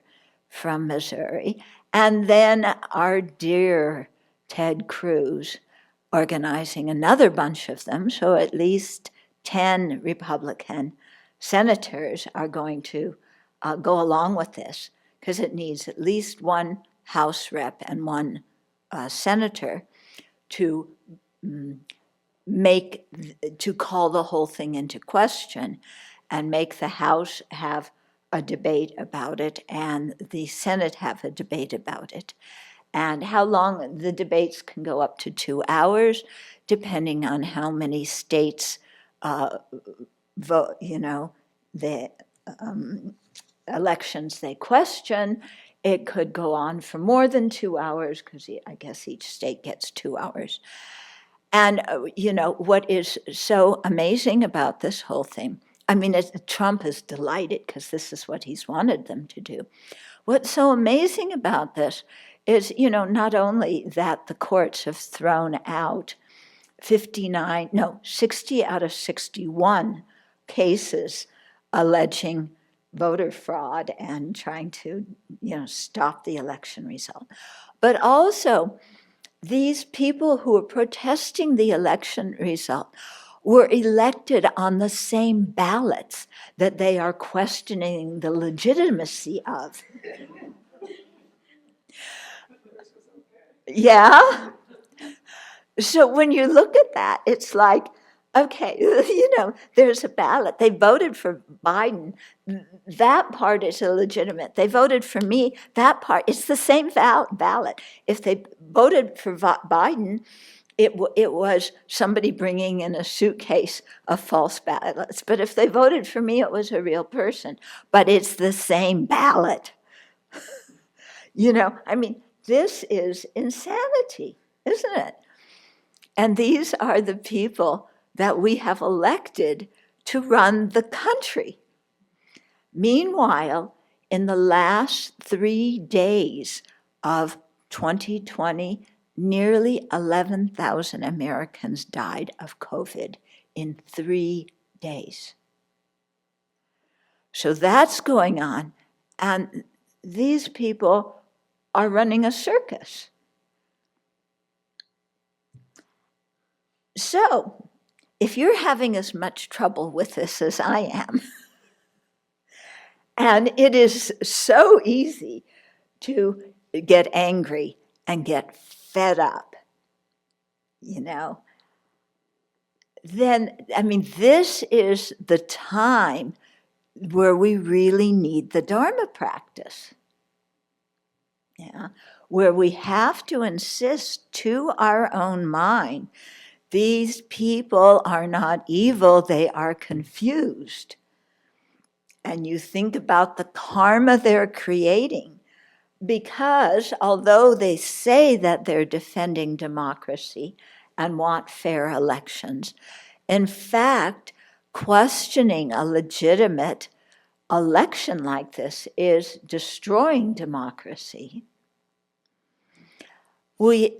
Speaker 1: from Missouri, and then our dear Ted Cruz organizing another bunch of them, so at least 10 Republican senators are going to go along with this, because it needs at least one House rep and one senator to call the whole thing into question and make the House have a debate about it and the Senate have a debate about it. And how long the debates can go up to 2 hours, depending on how many states vote, the elections they question. It could go on for more than 2 hours, because I guess each state gets 2 hours. And, what is so amazing about this whole thing, Trump is delighted because this is what he's wanted them to do. What's so amazing about this is, not only that the courts have thrown out 60 out of 61 cases alleging voter fraud and trying to, stop the election result, but also these people who were protesting the election result were elected on the same ballots that they are questioning the legitimacy of. Yeah? So when you look at that, it's like, okay, there's a ballot. They voted for Biden. That part is illegitimate. They voted for me. That part, it's the same ballot. If they voted for Biden, it was somebody bringing in a suitcase of false ballots. But if they voted for me, it was a real person. But it's the same ballot. This is insanity, isn't it? And these are the people that we have elected to run the country. Meanwhile, in the last 3 days of 2020, nearly 11,000 Americans died of COVID in 3 days. So that's going on, and these people are running a circus. So, if you're having as much trouble with this as I am, and it is so easy to get angry and get fed up, then, this is the time where we really need the Dharma practice. Where we have to insist to our own mind, these people are not evil, they are confused. and you think about the karma they're creating, because although they say that they're defending democracy and want fair elections, in fact, questioning a legitimate election like this is destroying democracy. We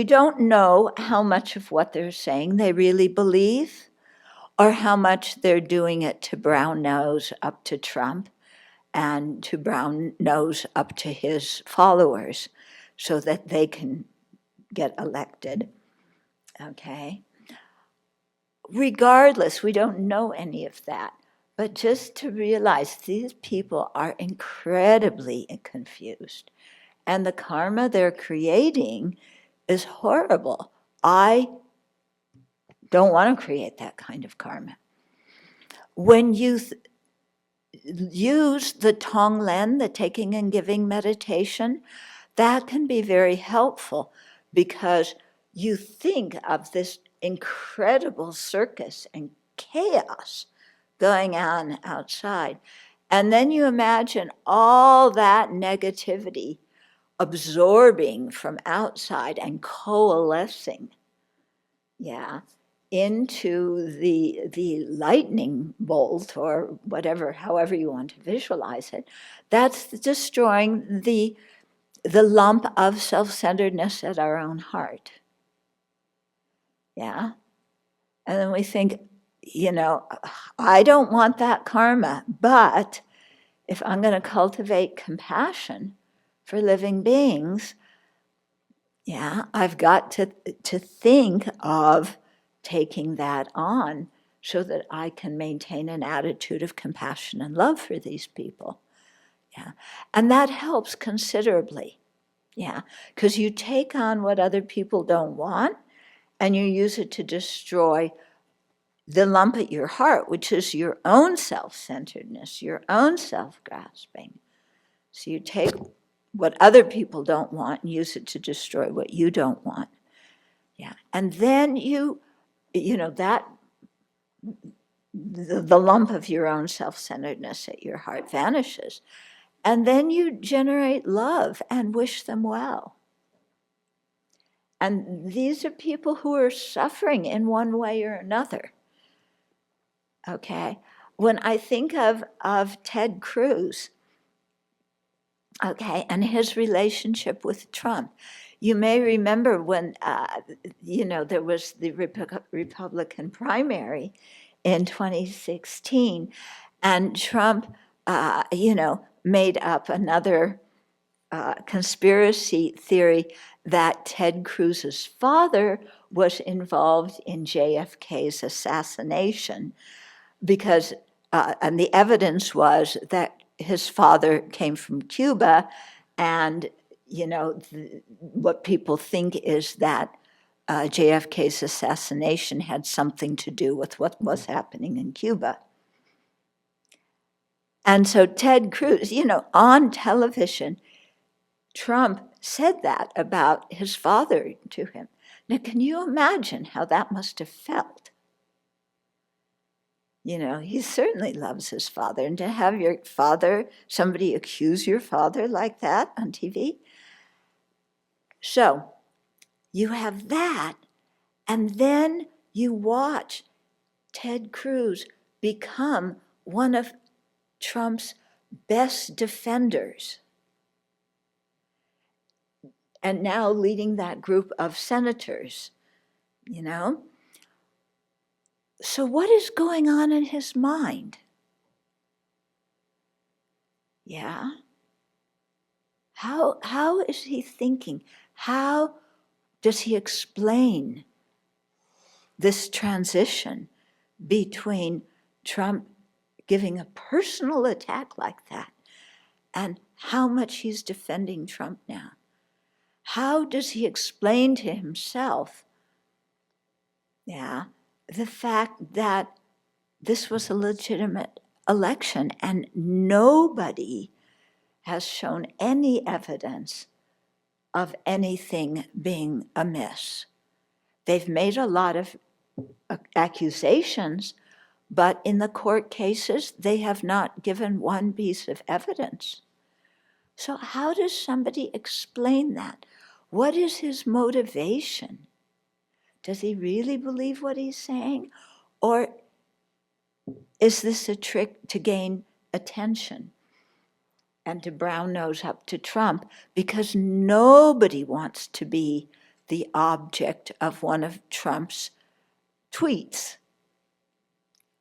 Speaker 1: don't know how much of what they're saying they really believe, or how much they're doing it to brown nose up to Trump and to brown nose up to his followers so that they can get elected. Okay? Regardless, we don't know any of that. But just to realize these people are incredibly confused. And the karma they're creating is horrible. I don't want to create that kind of karma. When you use the Tonglen, the taking and giving meditation, that can be very helpful, because you think of this incredible circus and chaos going on outside. And then you imagine all that negativity absorbing from outside and coalescing, into the lightning bolt, or whatever, however you want to visualize it. That's destroying the lump of self-centeredness at our own heart. Yeah? And then we think, I don't want that karma, but if I'm going to cultivate compassion for living beings, I've got to think of taking that on so that I can maintain an attitude of compassion and love for these people. And that helps considerably. Because you take on what other people don't want and you use it to destroy the lump at your heart, which is your own self-centeredness, your own self-grasping. So you take what other people don't want and use it to destroy what you don't want. And then that the lump of your own self-centeredness at your heart vanishes. And then you generate love and wish them well. And these are people who are suffering in one way or another. Okay? When I think of Ted Cruz, and his relationship with Trump, you may remember when, there was the Republican primary in 2016, and Trump, made up another conspiracy theory that Ted Cruz's father was involved in JFK's assassination, because, and the evidence was that his father came from Cuba, and, what people think is that JFK's assassination had something to do with what was happening in Cuba. And so Ted Cruz, on television, Trump said that about his father to him. Now, can you imagine how that must have felt? He certainly loves his father. And to have your father, somebody accuse your father like that on TV. So you have that, and then you watch Ted Cruz become one of Trump's best defenders, and now leading that group of senators, So what is going on in his mind? How is he thinking? How does he explain this transition between Trump giving a personal attack like that and how much he's defending Trump now? How does he explain to himself, the fact that this was a legitimate election and nobody has shown any evidence of anything being amiss? They've made a lot of accusations, But in the court cases, they have not given one piece of evidence. So how does somebody explain that? What is his motivation? Does he really believe what he's saying? Or is this a trick to gain attention and to brown nose up to Trump? Because nobody wants to be the object of one of Trump's tweets,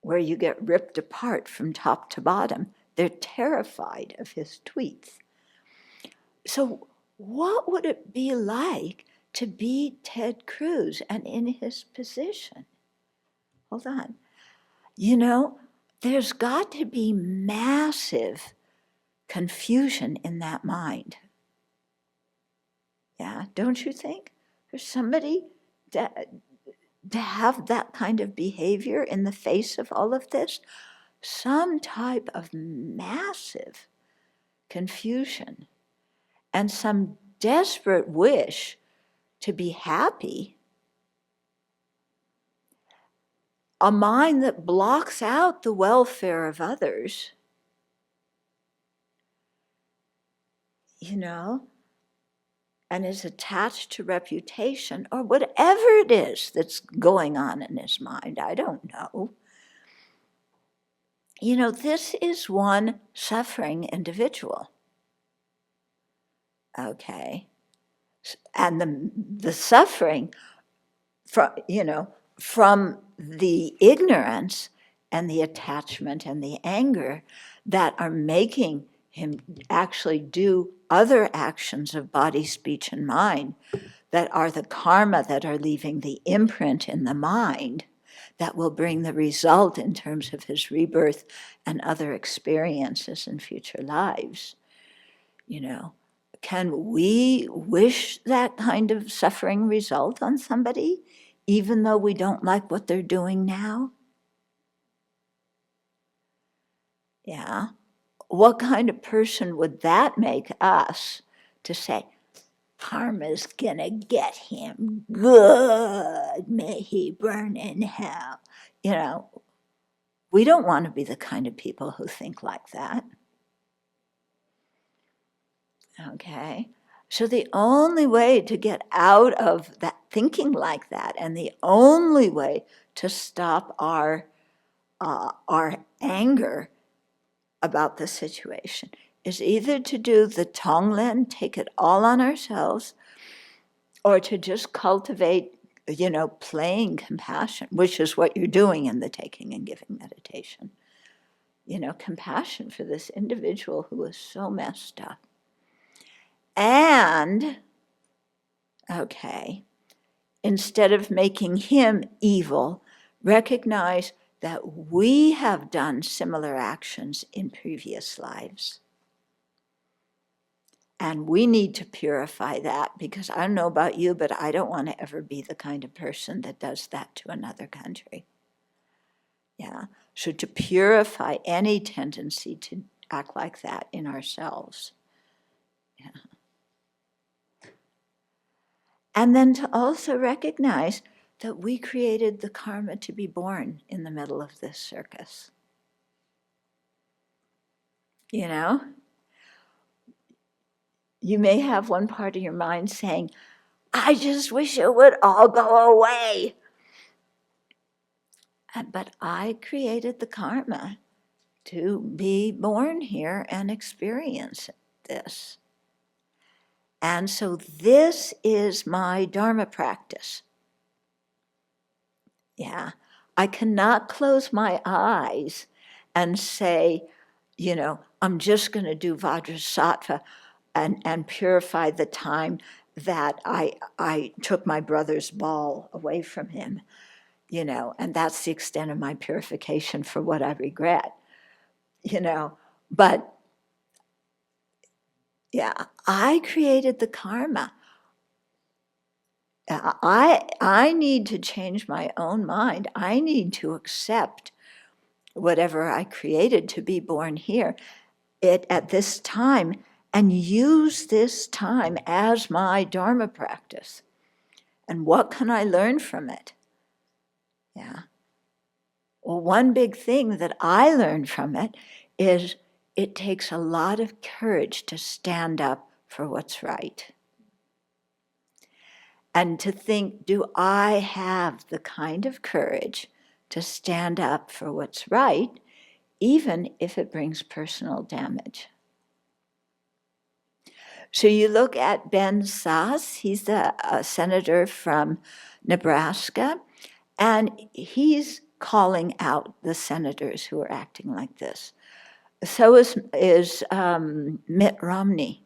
Speaker 1: where you get ripped apart from top to bottom. They're terrified of his tweets. So what would it be like to be Ted Cruz and in his position? Hold on. You know, there's got to be massive confusion in that mind. Yeah, don't you think? For somebody to have that kind of behavior in the face of all of this, some type of massive confusion and some desperate wish to be happy, a mind that blocks out the welfare of others, you know, and is attached to reputation or whatever it is that's going on in his mind. I don't know. You know, this is one suffering individual. Okay. And the suffering from the ignorance and the attachment and the anger that are making him actually do other actions of body, speech, and mind that are the karma that are leaving the imprint in the mind that will bring the result in terms of his rebirth and other experiences in future lives. You know, can we wish that kind of suffering result on somebody, even though we don't like what they're doing now? Yeah. What kind of person would that make us to say, karma's gonna get him good, may he burn in hell? You know, we don't want to be the kind of people who think like that. Okay? So the only way to get out of that thinking like that, and the only way to stop our anger about the situation, is either to do the Tonglen, take it all on ourselves, or to just cultivate, playing compassion, which is what you're doing in the taking and giving meditation. Compassion for this individual who is so messed up. And, instead of making him evil, recognize that we have done similar actions in previous lives. And we need to purify that, because I don't know about you, but I don't want to ever be the kind of person that does that to another country. Yeah. So to purify any tendency to act like that in ourselves. Yeah. And then to also recognize that we created the karma to be born in the middle of this circus. You know? You may have one part of your mind saying, I just wish it would all go away. But I created the karma to be born here and experience this. And so this is my Dharma practice. Yeah, I cannot close my eyes and say, I'm just going to do Vajrasattva and purify the time that I took my brother's ball away from him, and that's the extent of my purification for what I regret, But, yeah, I created the karma. I need to change my own mind. I need to accept whatever I created to be born here at this time and use this time as my Dharma practice. And what can I learn from it? Yeah. Well, one big thing that I learned from it is it takes a lot of courage to stand up for what's right. And to think, do I have the kind of courage to stand up for what's right, even if it brings personal damage? So you look at Ben Sasse, he's a senator from Nebraska, and he's calling out the senators who are acting like this. So is Mitt Romney.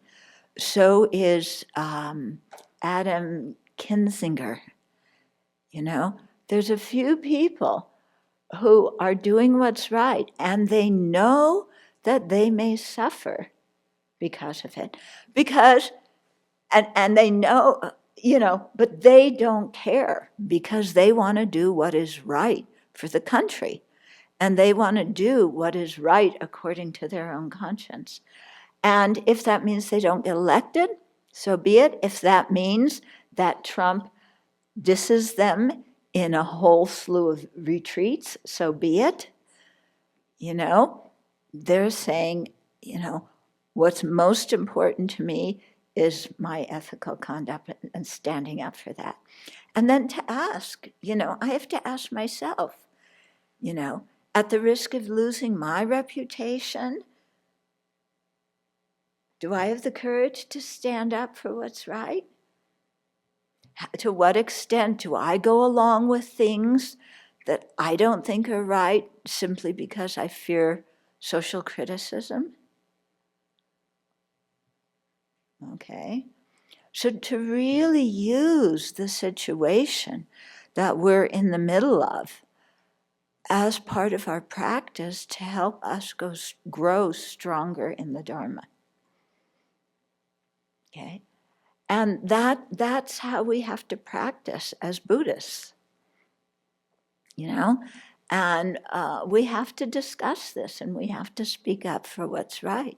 Speaker 1: So is Adam Kinzinger. You know, there's a few people who are doing what's right, and they know that they may suffer because of it. And they know, but they don't care because they want to do what is right for the country. And they want to do what is right according to their own conscience. And if that means they don't get elected, so be it. If that means that Trump disses them in a whole slew of retreats, so be it. They're saying, what's most important to me is my ethical conduct and standing up for that. And then to ask, I have to ask myself, at the risk of losing my reputation, do I have the courage to stand up for what's right? To what extent do I go along with things that I don't think are right simply because I fear social criticism? Okay. So to really use the situation that we're in the middle of as part of our practice to help us grow stronger in the Dharma. Okay? And that's how we have to practice as Buddhists. And we have to discuss this, and we have to speak up for what's right.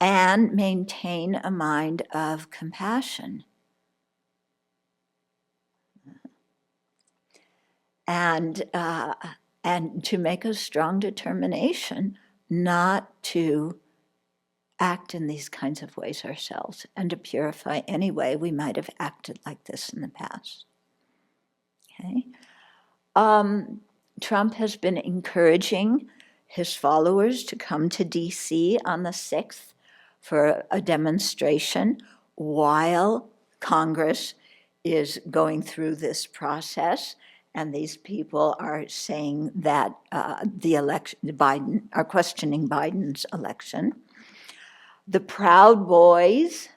Speaker 1: And maintain a mind of compassion. And to make a strong determination not to act in these kinds of ways ourselves, and to purify any way we might have acted like this in the past. Okay? Trump has been encouraging his followers to come to DC on the 6th for a demonstration while Congress is going through this process. And these people are saying that Biden are questioning Biden's election. The Proud Boys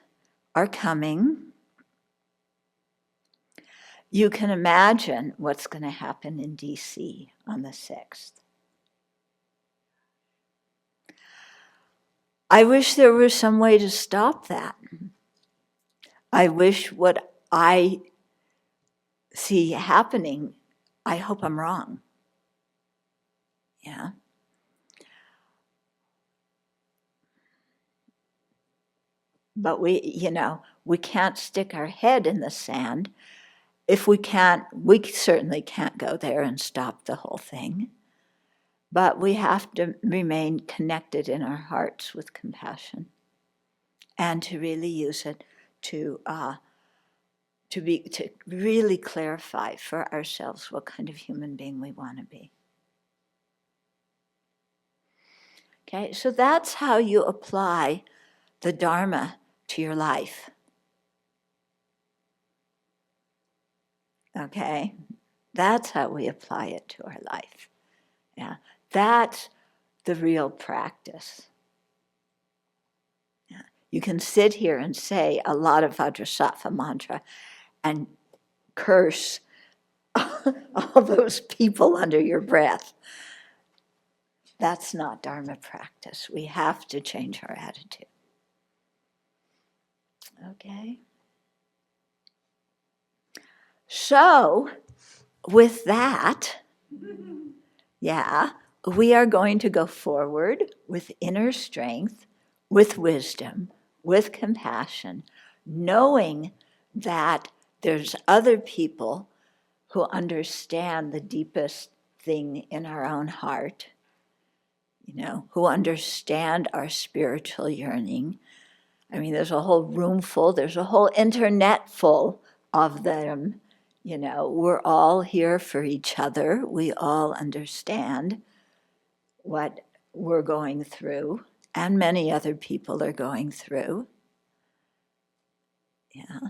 Speaker 1: are coming. You can imagine what's going to happen in DC on the 6th. I wish there was some way to stop that. I wish what I see happening, I hope I'm wrong. Yeah. But we can't stick our head in the sand. If we certainly can't go there and stop the whole thing. But we have to remain connected in our hearts with compassion, and to really use it to really clarify for ourselves what kind of human being we want to be. Okay, so that's how you apply the Dharma to your life. Okay, that's how we apply it to our life. Yeah, that's the real practice. Yeah. You can sit here and say a lot of Vajrasattva mantra and curse all those people under your breath. That's not Dharma practice. We have to change our attitude. Okay? So, with that, we are going to go forward with inner strength, with wisdom, with compassion, knowing that there's other people who understand the deepest thing in our own heart, who understand our spiritual yearning. I mean, there's a whole room full, there's a whole internet full of them. We're all here for each other. We all understand what we're going through, and many other people are going through. Yeah.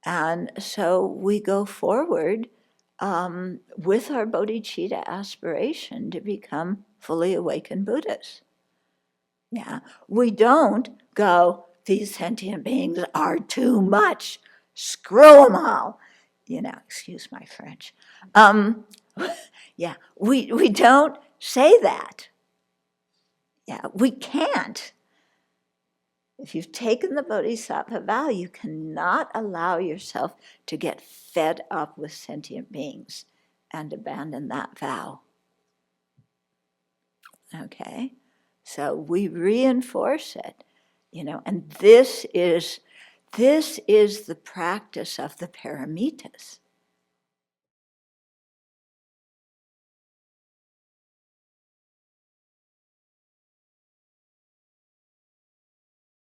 Speaker 1: And so we go forward with our bodhicitta aspiration to become fully awakened Buddhas. Yeah. We don't go, these sentient beings are too much, screw them all. Excuse my French. Yeah, we don't say that. Yeah, we can't. If you've taken the bodhisattva vow, you cannot allow yourself to get fed up with sentient beings and abandon that vow. Okay? So we reinforce it, and this is the practice of the paramitas.